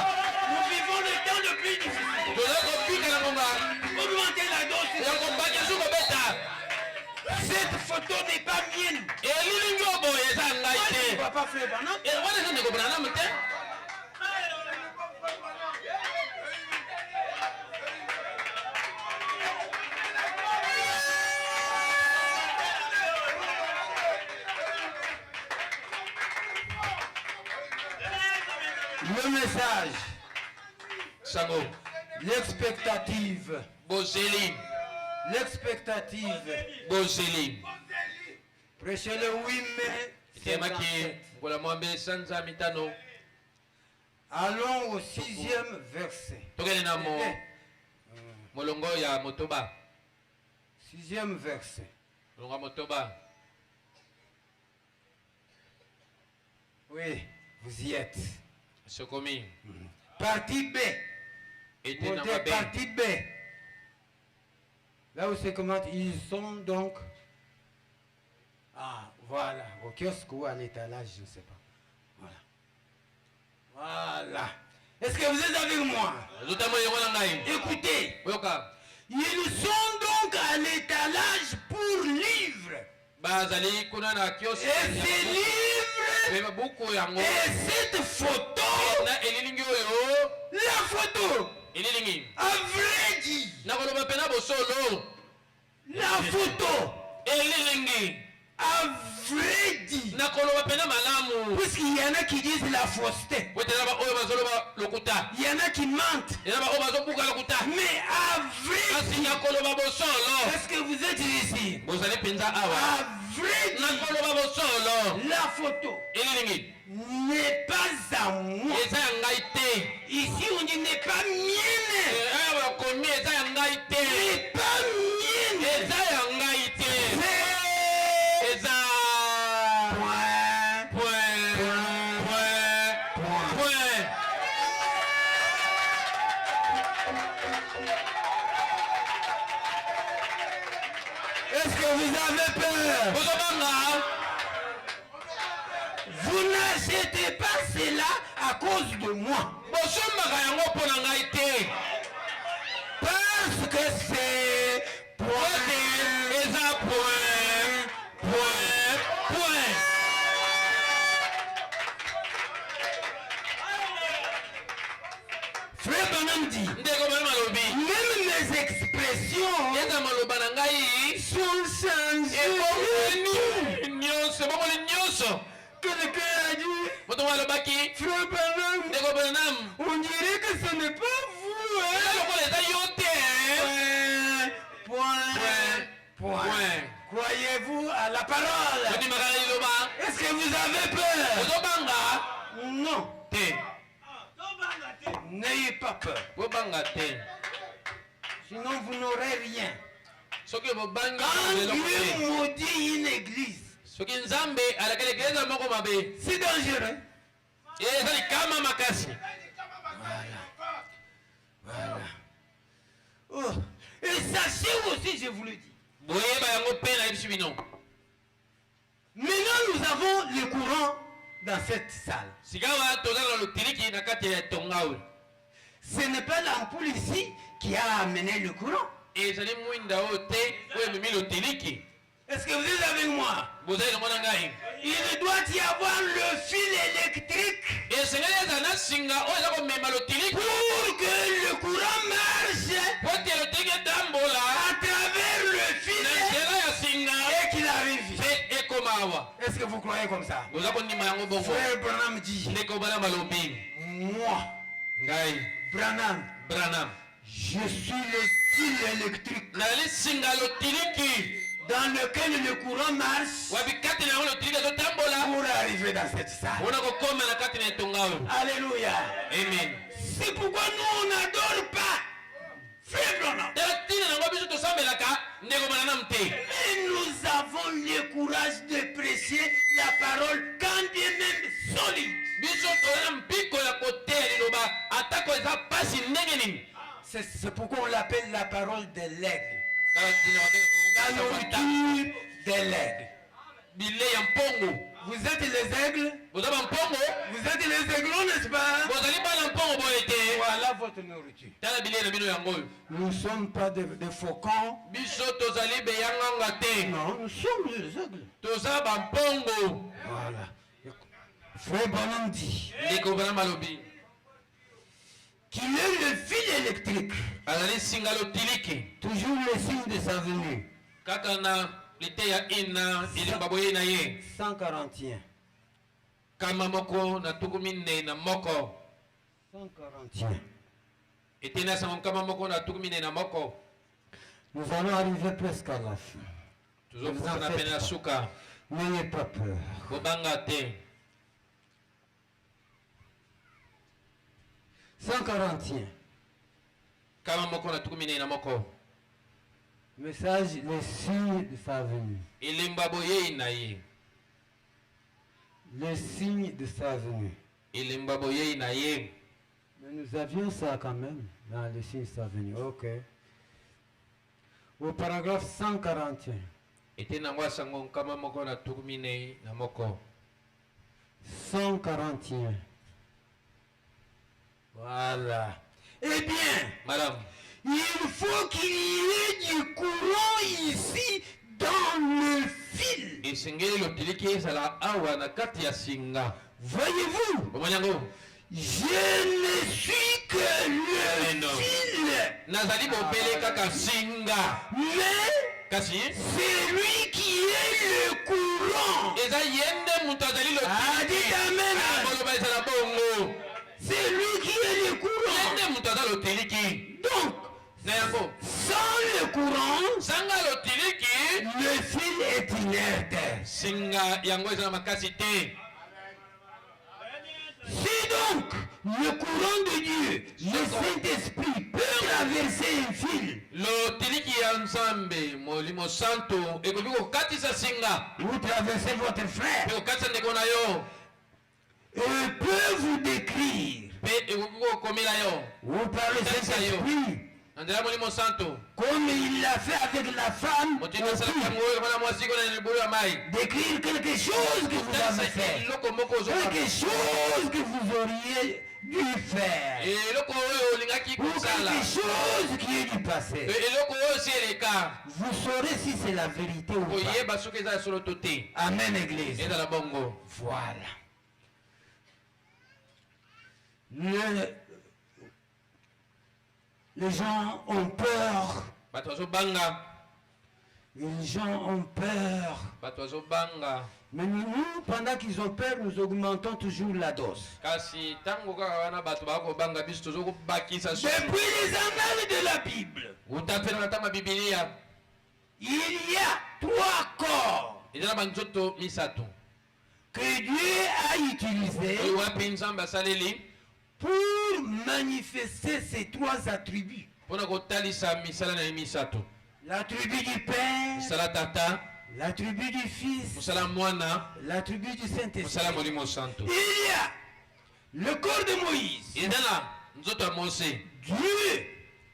Nous vivons le temps le plus difficile. toza kobika na ngonga Augmentez la dose. ya kobakisa su kobeta Cette photo n'est pas mienne. elilingi oyo boye eza ya ngai Moi, je ne te vois pas Frère Branham. wana eza ndeko branam te Le message, sango l'expectative, bozeli l'expectative. bozeli Prêchez le 8 mai. temaki 57. ngola mwambe sanza mitano Allons au 6e verset. tokende na molongo ya motoba 6e verset. molongo ya motoba Oui, vous y êtes. sokomi Partie B. ete na Montez mabe partie B. Là où c'est comment ils sont donc. Ah, voilà. Au kiosque ou à l'étalage, je ne sais pas. Voilà. Voilà. Est-ce que vous êtes avec moi? zotamo yango na ngai Écoutez. oyoka Ils sont donc à l'étalage pour livres. bazali kuna na kiosk Et ces livres beba buku yango et cette photo, na elilingi oyo la photo, elilingi à vrai dire, nakoloba pena bosolo la photo, elilingi à vrai dire, nakoloba pena malamu puisqu'il y en a qui disent la fausseté, wete na ba oyo bazoloba lokuta il y en a qui mentent, eza ba oyo bazobuka lokuta mais à vrai kasi dire, nakoloba bosolo est-ce que vous êtes ici? bozali mpenza À awa vrai dire, nakoloba bosolo la photo elilingi n'est pas à moi. eza ya ngai te Ici on dit n'est pas mienne, aya bakomi eza ya ngai te n'est pas mienne. eza ya ngai te C'est eza point. point. Est-ce que vous avez peur? bozobanga Vous n'achetez pas cela à cause de moi. bosombaka yango mpo na ngai te Parce que c'est ote eza point. Branham dit, ndeko Branham alobi même mes expressions eza maloba na ngai sont changées. ebongeni nyonso ebongoli nyonso. Quelqu'un a dit, moto alobaki frère Branham, ndeko Branham on dirait que ce n'est pas vous, hein? lokola eza yo te. Point. Croyez-vous à la parole? odimaka na liloba Est-ce que vous avez peur? ozobanga Non. te. N'ayez pas peur. bobanga te. Sinon vous n'aurez rien. soki bobangi Quand eloko Dieu te. maudit une église, soki nzambe alakeli eglise moko mabe c'est dangereux. eza likama makasi. Voilà. Oh. Et sachez aussi, je vous le dis. boyeba yango mpe na yebiso bino. Maintenant, nous avons le courant dans cette salle. sikawa toza na lotiliki na kati ya tonga oyo. Ce n'est pas l'ampoule ici qui a amené le courant. ezali mwinda oyo te oyo ememi lotiliki. Est-ce que vous êtes avec moi? bozali nango na ngai. Il doit y avoir le fil électrique esengeli eza na singa oyo eza komema lotiliki pour que le courant marche po te lotiliki etambola à travers le fil na nzela ya singa et qu'il arrive. mpe ekoma awa. Est-ce que vous croyez comme ça? boza kondima yango bongo. Frère Branham dit, ndeko Branham alobi moi, ngai Branham, Branham je suis le fil électrique nazali singa lotiliki dans lequel le courant marche wabi kati na yango lotiliki ezotambola pour arriver dans cette salle. mpona kokoma na kati na etonga oyo. Alléluia. amen. C'est pourquoi nous, on n'adore pas Frère Branham. tala ntina nango biso tosambelaka ndeko Branham te. Mais nous avons le courage de prêcher la parole quand bien même solide. biso toza na mpiko ya koteya liloba atako eza pasi ndenge nini. C'est pourquoi on l'appelle la parole de l'aigle. tala ntina La nourriture de l'aigle. bile ya mpongo. Vous êtes les aigles? boza bampongo Vous êtes les aiglons, n'est-ce pas? bozali bana mpongo boye te. Voilà votre nourriture. tala bile na bino yango oyo. Nous ne sommes pas des faucons. biso tozali beyanganga te. Non, nous sommes les aigles. toza bampongo. Voilà. Frère Branham dit ndeko Branham alobi qu'il est le fil électrique. azali singa lotiliki Toujours le signe de sa venue. kaka na liteya ina ilimba boye na ye 141. kama moko na tuku minei na moko 141. eteni na sango kama moko na tuku minei na moko. Nous allons arriver presque à la fin. tozokutana pene na suka. N'ayez pas peur. bobanga te. 141. kama moko na tuku minei na moko. Message, le signe de sa venue. ilimba boye na ye. Le signe de sa venue. ilimba boye na ye. Mais nous avions ça quand même dans le signe de sa venue. Ok. Au paragraphe 141. eteni nango ya sango kama moko na tuku minei na moko. 141. Voilà. Eh bien, madame il faut qu'il y ait du courant ici dans le fil. esengeli lotiliki ezala awa na kati ya singa. Voyez-vous, bomoni yango. je ne suis que le non. fil. nazali bobele kaka singa. Mais kasi c'est lui qui est le courant. eza yende moto azali Ah, dites amen. boloba ezala bongo. C'est lui qui est le courant. yende moto aza lotiliki Donc, na yango. sans le courant, sanga lotiliki le fil est inerte. singa yango eza na makasi te. Si donc le courant de Dieu, le Saint-Esprit, peut traverser un fil, lotiliki ya nzambe molimo santo ekoki kokatisa singa vous traversez votre frère, mpe kokatisa ndeko na yo et peut vous décrire, mpe ekoki kokomela yo ou par le Saint-Esprit, na nzela molimo santo. comme il l'a fait avec la femme, moto ino asalaki yango oyo mwana mwasi ko na libulu ya mai. décrire quelque chose que vous avez Kotalisa fait, eloko moko ozokaka. quelque chose que vous auriez dû faire, eloko oyo olingaki ou kosala. quelque chose qui est du passé. eloko oyo si eleka. Vous saurez si c'est la vérité ou pas. koyeba soki eza ya solo to te. Amen, Église. ezala bongo. Voilà. Les gens ont peur. bato bazobanga, Les gens ont peur. bato bazobanga. Mais nous, pendant qu'ils ont peur, nous augmentons toujours la dose. Kasi tango kaka wana bato bakobanga biso tozokobakisa Depuis les annales de la Bible, utapena natama bibilia il y a 3 corps eza na banzoto misato que Dieu a utilisés oyo wapi nzambe asaleli pour manifester ces 3 attributs. mpona kotalisa misala na ye misato: La tribu du Père, mosala tata, la tribu du Fils, mosala mwana, la tribu du Saint-Esprit. mosala molimo santo. Il y a le corps de Moïse. eza na nzoto ya mose. Dieu,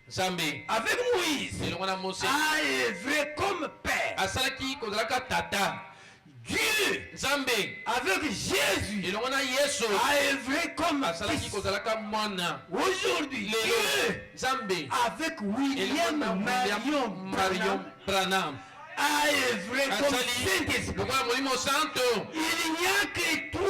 nzambe avec Moïse, elongo na mose a œuvré comme Père. asalaki kozalaka tata. Dieu, nzambe avec Jésus, elongo na yesu a œuvré comme asalaki Fils. kozalaka mwana. Aujourd'hui, lelo Dieu, nzambe avec elongo William na Marion Marion Branham, Branham a œuvré comme asali Saint-Esprit. lokola molimo santo. Il n'y a que 3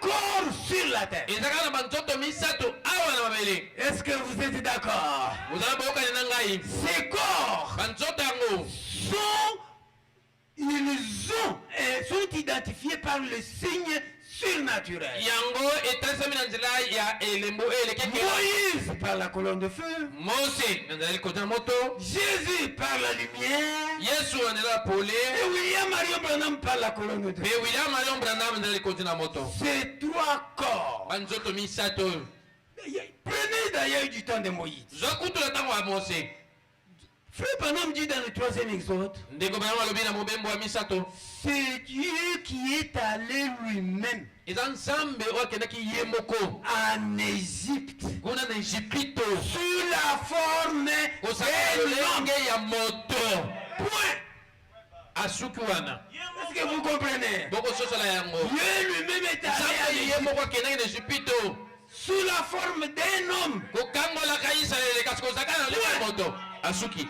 corps sur la terre. ezaka na banzoto misato awa na mabele. Est-ce que vous êtes d'accord? ozala boyokani na ngai. Ces corps banzoto yango sont identifiés par le signe surnaturel. yango etalisami na nzela ya elembo elekeke. Moïse par la colonne de feu, mose na nzela likota ya moto, Jésus par la lumière, yesu na nzela ya pole, et William Marion Branham par la colonne de pe feu. william marion branham na nzela likoti na moto. Ces 3 corps. banzoto misato oyo Prenez d'ailleurs du temps de Moïse. zwa kutula ntango ya mose. Frère Branham dit dans le 3e exode, ndeko banamo alobi na mobembo ya misato: c'est Dieu qui est allé lui-même eza nzambe oyo akendaki ye moko en Égypte kuna na ejipito sous la forme kosala d'un homme. lolenge ya moto. Point. asuki wana Est-ce que vous comprenez? bokososola yango. Dieu lui-même est allé à nzambe ye l'Égypte moko akendaki na ejipito sous la forme d'un homme. kokangolaka israele kasi kozalaka na lolenge ya moto asuki.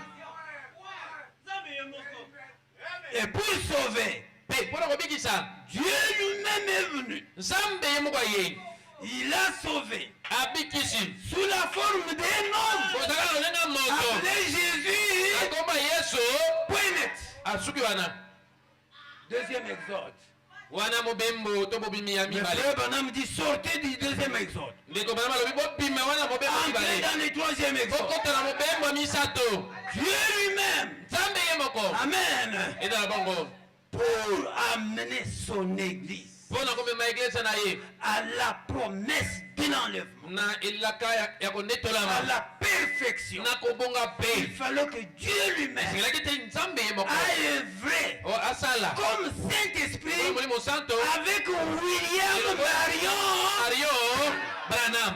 Et pour sauver, mpe mpona kobikisa Dieu lui-même est venu. nzambe ye moko aye Il a sauvé abikisi sous la forme d'un homme. kozalaka na lolenge ya moto Appelé Jésus. akomba yesu Point net. asuki wana. 2e exode. wana mobembo to bobimi ya Le mibale. frère Branham dit sortez du 2e exode. ndeko banama alobi bobima wana mobembo ya Entrez mibale dans le 3e exode. bokota na mobembo ya misato. Dieu lui-même. nzambe ye moko Amen. eza na bongo Pour amener son église mpona komema eglise na ye à la promesse d'un enlèvement, na elaka ya à konetolama la perfection. na kobonga Il mpe. fallait que Dieu lui-même eselaki te nzambe ye moko a œuvré o asala comme oyo Saint-Esprit molimo santo avec William Marion. mario branham.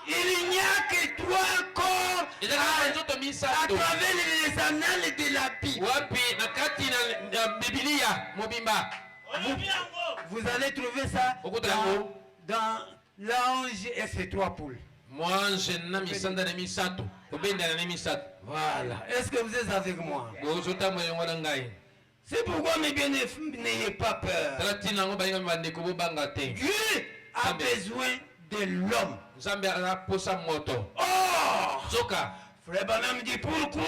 Il n'y a que 3 corps ezaka na banzoto à misato travers les annales de la Bible. wapi na kati na bibilia mobimba. Vous allez trouver ça Au côté dans l'ange et ses 3 poules. mwanze na misanda na misato kobendana na misato. Voilà. Est-ce que vous êtes avec moi? bozotambo elongo na ngai. C'est pourquoi mes bien n'ayez pas peur. tala ntina yango balinga bandeko bobanga te. Dieu a Amen. besoin de l'homme. nzambe aposa moto. Oh! soka Frère Branham dit pourquoi?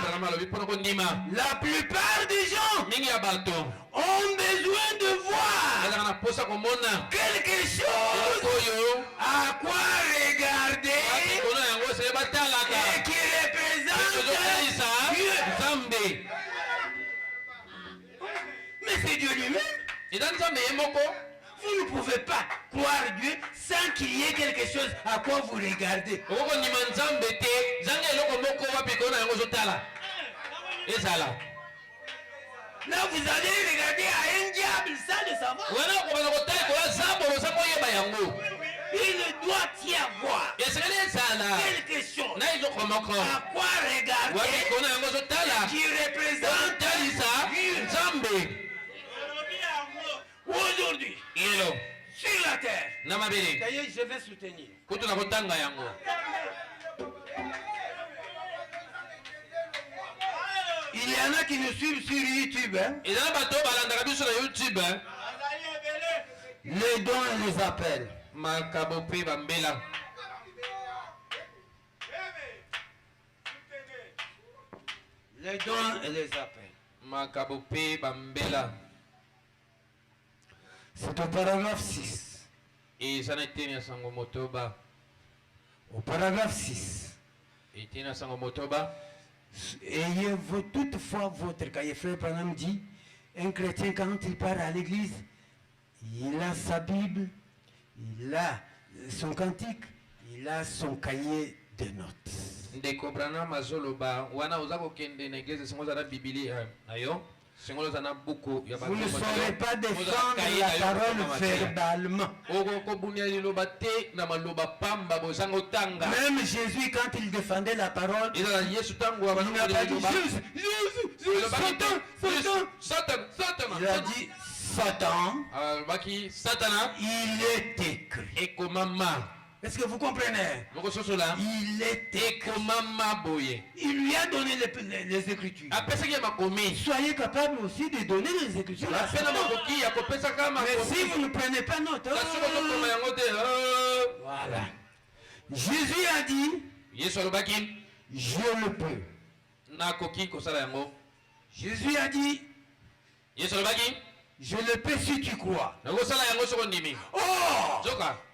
branham alobi mpona kondima La plupart des gens mingi ya bato ont besoin de voir ezalaka na posa komona quelque chose oyo à quoi regarder bakikona yango esele et batalaka qui représente ezotalisa Dieu. nzambe. Mais c'est Dieu lui-même. eza nzambe ye moko. Vous ne pouvez pas croire Dieu sans qu'il y ait quelque chose à quoi vous regardez. okokondima nzambe te zanga eloko moko wapi kona yango ozotala ezala. Là, vous allez regarder à un diable sans le savoir. wana okobana kotala kola zambolo oza koyeba yango. Il doit y avoir esengeli ezala quelque chose na eloko moko à quoi wapi regarder kona yango ozotala qui représente otalisa Dieu. nzambe. Aujourd'hui, lelo sur la terre. na mabele D'ailleurs, je vais soutenir. kutu na kotanga yango. Il y en a qui nous suivent sur YouTube. Hein? ezala bato balandaka biso na youtube Les dons et les appels. makabo mpe bambela. Les dons et les appels. Makabo pe bambela. C'est au paragraphe 6. Et ça n'a été à sango motoba. Au paragraphe 6. Et tina sango motoba. Ayez toutefois votre cahier. Frère Branham dit, un chrétien quand il part à l'église, il a sa Bible, il a son cantique, il a son cahier de notes. Ndeko Branham azoloba wana ozako kende na église singo za Biblia ayo singo za na buku ya Vous ne saurez pas défendre la parole verbalement. Même Jésus, quand il défendait la parole, il n'a pas dit Jésus, Satan. Il a dit Satan. Il est écrit. Est-ce que vous comprenez? Il est écrit. Il lui a donné les Écritures. Soyez capable aussi de donner les Écritures. Mais si vous ne prenez pas note, voilà. Jésus a dit, je le peux. Jésus a dit, je le peux si tu crois. Oh!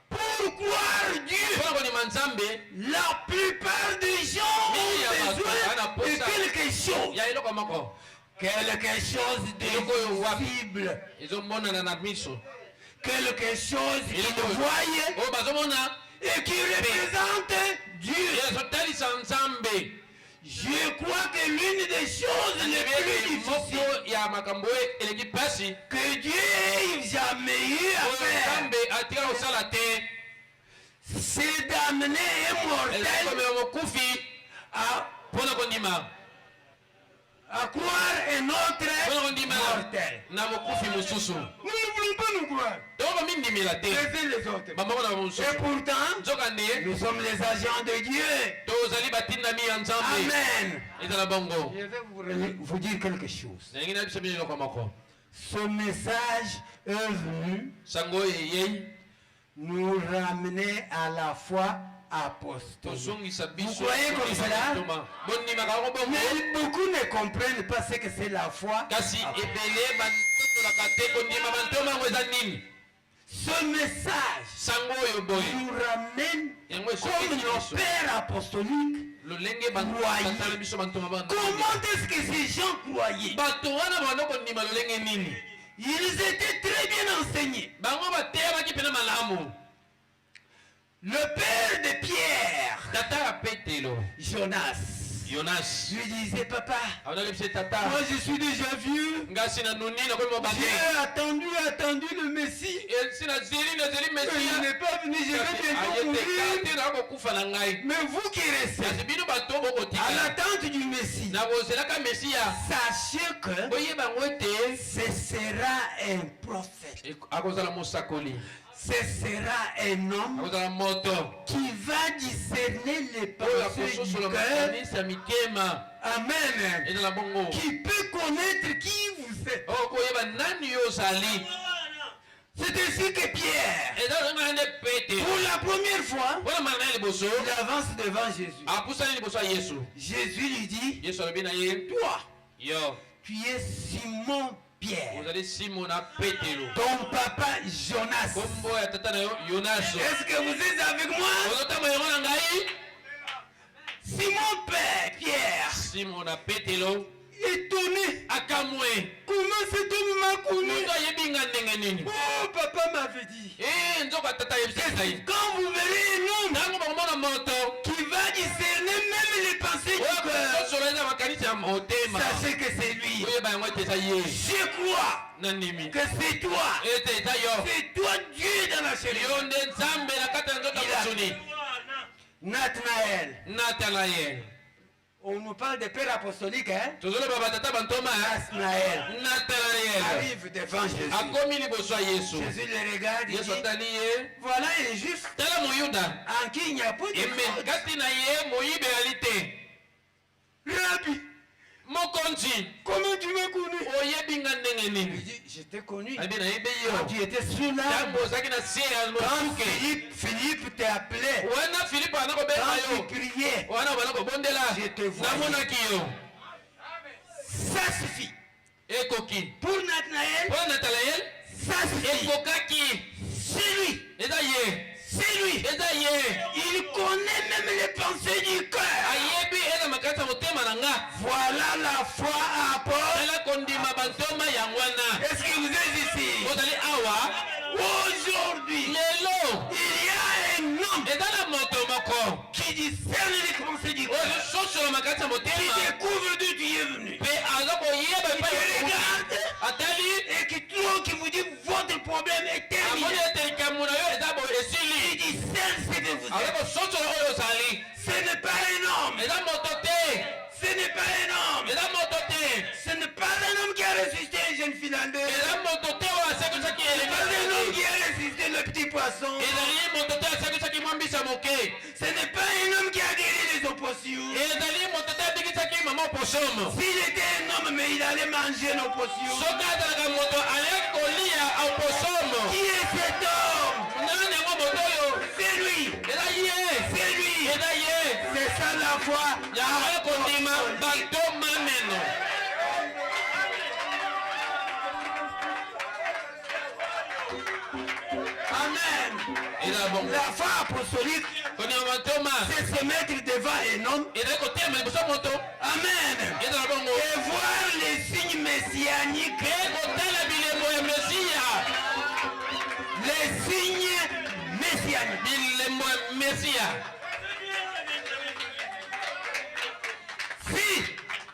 Pour croire Dieu, la plupart des gens ont besoin de quelque chose. Quelque chose de visible. Quelque chose qui nous voyait et qui représente Dieu. Je crois que l'une des choses les plus difficiles que Dieu ait jamais eu à faire, c'est d'amener un mortel à croire un autre mortel. Nous ne voulons pas nous croire. Laissez les autres. Et pourtant, nous sommes les agents de Dieu. Amen. Je vais vous dire quelque chose. Ce message est venu nous ramener à la foi apostolique. Vous croyez comme cela? Mais beaucoup ne comprennent pas ce que c'est la foi. Ce message nous ramène comme nos pères apostoliques croyaient. Comment est-ce que ces gens croyaient? Ils étaient très bien enseignés. Le père de Pierre, Jonas, lui disait, papa, moi je suis déjà vieux. J'ai attendu le Messie. Il n'est pas venu, je vais bientôt mourir. Mais vous qui restez à l'attente du Messie, sachez que ce sera un prophète. Ce sera un homme qui va discerner les pensées du cœur. Amen. Qui peut connaître qui vous êtes. C'est ainsi que Pierre, pour la première fois, il avance devant Jésus. Jésus lui dit, toi, tu es Simon Pierre. Ton papa Jonas. Est-ce que vous êtes avec moi? Simon Pierre. Étonné. Comment cet homme m'a connu? Oh, papa m'avait dit. Quand vous verrez un homme qui va discerner même les pensées du cœur, sachez que c'est lui. Je crois que c'est toi. C'est toi Dieu dans la chair. Nathanaël. On nous parle de père apostolique, hein? Nathanaël arrive devant Jésus. Jésus le regarde et dit, voilà un juif en qui il n'y a pas de faute. Rabbi, comment tu m'as connu? Il dit, je t'ai connu quand tu étais sur l'arbre. Quand Philippe t'a appelé, quand tu criais, je te voyais. suffit. Ekoki. Pour Nathanaël, Pour Nathanaël, ça suffit. Ekokaki. C'est lui. Edaye. C'est lui. Edaye. Il connaît même les pensées du cœur. Ayebi ena makata motema nanga. Voilà la foi à Paul. Ela kondima bantoma yangwana. Est-ce que vous êtes ici? Ozali awa. Aujourd'hui, Lelo. il y a un homme Edala moto moko. qui discerne les pensées du cœur, Oyo soso makata qui motema. découvre d'où tu es venu, Pe azako yeba qui pa. regarde Atali. et qui vous dit votre problème est terminé. Amoni etelika muna yo ezabo Il esili. discerne ce que vous êtes. Azako soso oyo sali. Ce n'est pas un homme. Eza moto te. Ce n'est pas un homme. Eza moto te. Ce n'est pas un homme qui a résisté à une jeune finlandaise. Eza moto te oyo asekwisaki Ce n'est pas un homme elenge. qui a résisté le petit poisson. Ezali moto te asekwisaki mwa mbisa moke. Ce n'est pas un homme qui a guéri les oppositions. Ezali moto te abikisaki mama oposomo. S'il était un homme, mais il allait manger nos oppositions. Soki azalaka moto ale kolia oposomo. Qui est cet homme? Nani yango moto oyo? C'est lui. Eza ye. C'est lui. Eza ye. C'est ça la foi. Yango kondima bantoma meno. Amen. Eza bongo. La foi apostolique, Kondima bantoma. c'est se mettre devant un homme. Ezali kotema liboso moto. Amen. Eza bongo. Et voir les signes messianiques. Ekotala bilemo ya Mesia. Les signes messianiques. Bilemo ya Mesia. Si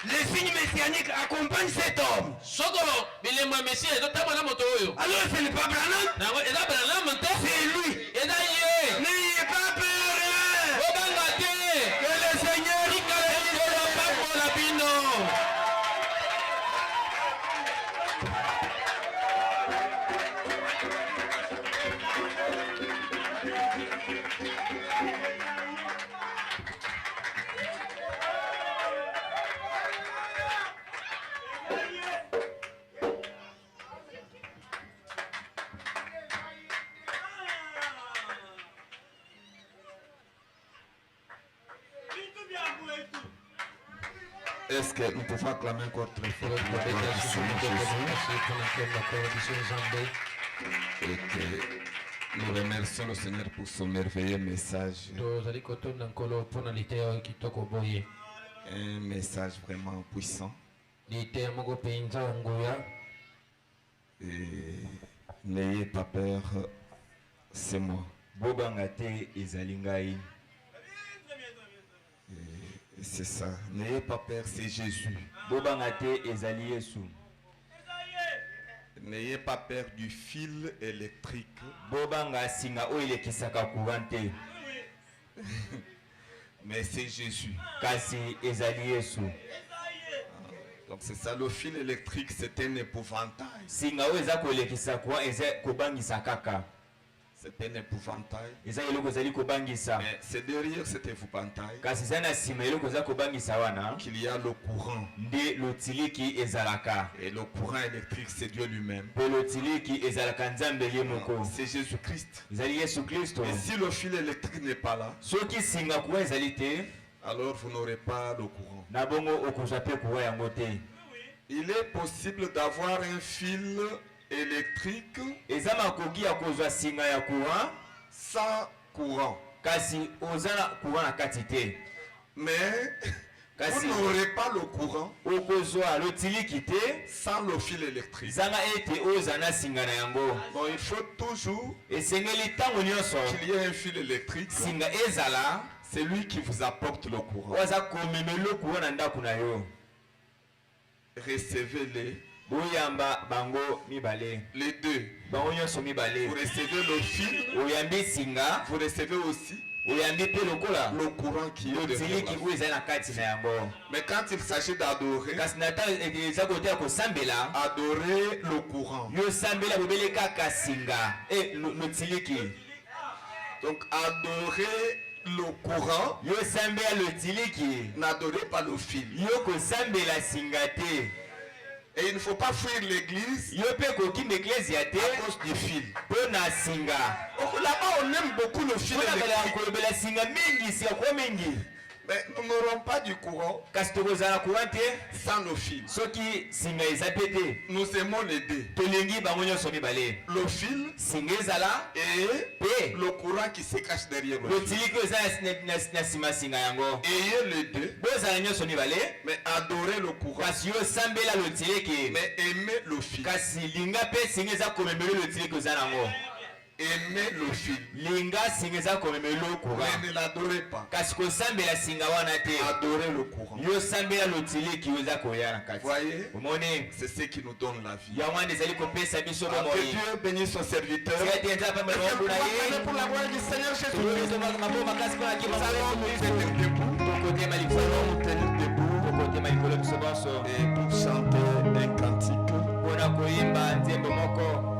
les signes messianiques accompagnent cet homme, Soko bilemo ya Mesia ezotama na moto oyo. alors ce n'est pas Branham, Nango eza Branham te. c'est lui. Eza ye. N'ayez pas peur. Obanga te. Que le Seigneur Ikatengolo pambola bino. Est-ce que nous pouvons acclamer encore très fort pour la gloire du Seigneur Jésus et que nous remercions le Seigneur pour son merveilleux message, Tozali kotonda nkolo mpona liteya kitoko boye. un message vraiment puissant. Liteya moko mpenza ya nguya. Et n'ayez pas peur, c'est moi. Bobanga te ezali ngai. Et c'est ça, n'ayez pas peur, c'est Jésus. Bobanga te ezali Yesu. N'ayez pas peur du fil électrique. Bobanga singa oyo elekisaka courant te. Mais c'est Jésus. Kasi ezali Yesu. Donc c'est ça, le fil électrique, c'est un épouvantail. Singa oyo eza kolekisa courant eza kobangisa kaka. C'est un épouvantail. Eza eloko ezali kobangisa. Mais c'est derrière cet épouvantail Kasi eza na nsima eloko eza kobangisa wana qu'il y a le courant. nde lotiliki ezalaka. Et le courant électrique, c'est Dieu lui-même. Mpe lotiliki ezalaka nzambe ye moko. C'est Jésus-Christ. Ezali Yesu Kristo. Et si le fil électrique n'est pas là, Soki singa courant ezali te, alors vous n'aurez pas le courant. na bongo okozwa mpe courant yango te. Il est possible d'avoir un fil électrique Eza makoki ya kozwa singa ya courant sans courant. kasi oza na courant na kati te. Mais Kasi vous n'aurez pas le courant okozwa lotiliki te sans le fil électrique. zanga ete oza na singa na yango. Donc il faut toujours Esengeli ntango nyonso qu'il y ait un fil électrique. singa ezala C'est lui qui vous apporte le courant. oza komemela courant na ndako na yo. Recevez-les, boyamba bango mibale, les deux. bango nyonso mibale. Vous recevez le fil, Oyambi singa, vous recevez aussi oyambi mpe lokola le courant qui est derrière lotiliki la oyo ezali na kati na yango. Mais quand il s'agit d'adorer, Kasi na ntango eza kotela kosambela, adorer le courant. yo sambela bobele kaka singa lotiliki. Donc adorer le courant, Yo sambela lotiliki, n'adorez pas le fil. yo kosambela singa te. Et il ne faut pas fuir l'église Yo mpe kokimba eklezia te à cause du fil. mpo na singa. Donc là-bas, on aime beaucoup le fil Mpona kala électrique. kolobela singa mingi, singa kwa mingi. Mais nous n'aurons pas du courant kasi tokozala courant te sans nos fils. soki singa eza pe te Nous aimons les deux. tolingi bango nyonso mibale Le fil singa ezala et pe le courant qui se cache derrière le fil. lotiliki oyo eza na nsima singa yango Ayez les deux, bozala nyonso mibale mais adorez le courant. kasi yo osambela lotiliki Mais aimez le fil. kasi linga mpe singa eza komemela lotiliki oza nango Aimez le fil. linga singa eza komemela courant Mais ne l'adorez pas. kasi kosambela singa wana te Adorez le courant. yo osambela lotiliki oyo eza koya na kati Voyez, omoni c'est ce qui nous donne la vie. yango wana ezali kopesa biso Que bomoi Dieu bénisse son serviteur. tika te nzala pamba Pour na ye la gloire du Seigneur Jésus-Christ. mabo makasi mpona Nous allons nous tenir kima debout. tokotema Nous likolo allons nous tenir debout tokotema likolo biso bonso et pour chanter un cantique. mpona koyimba nzembo moko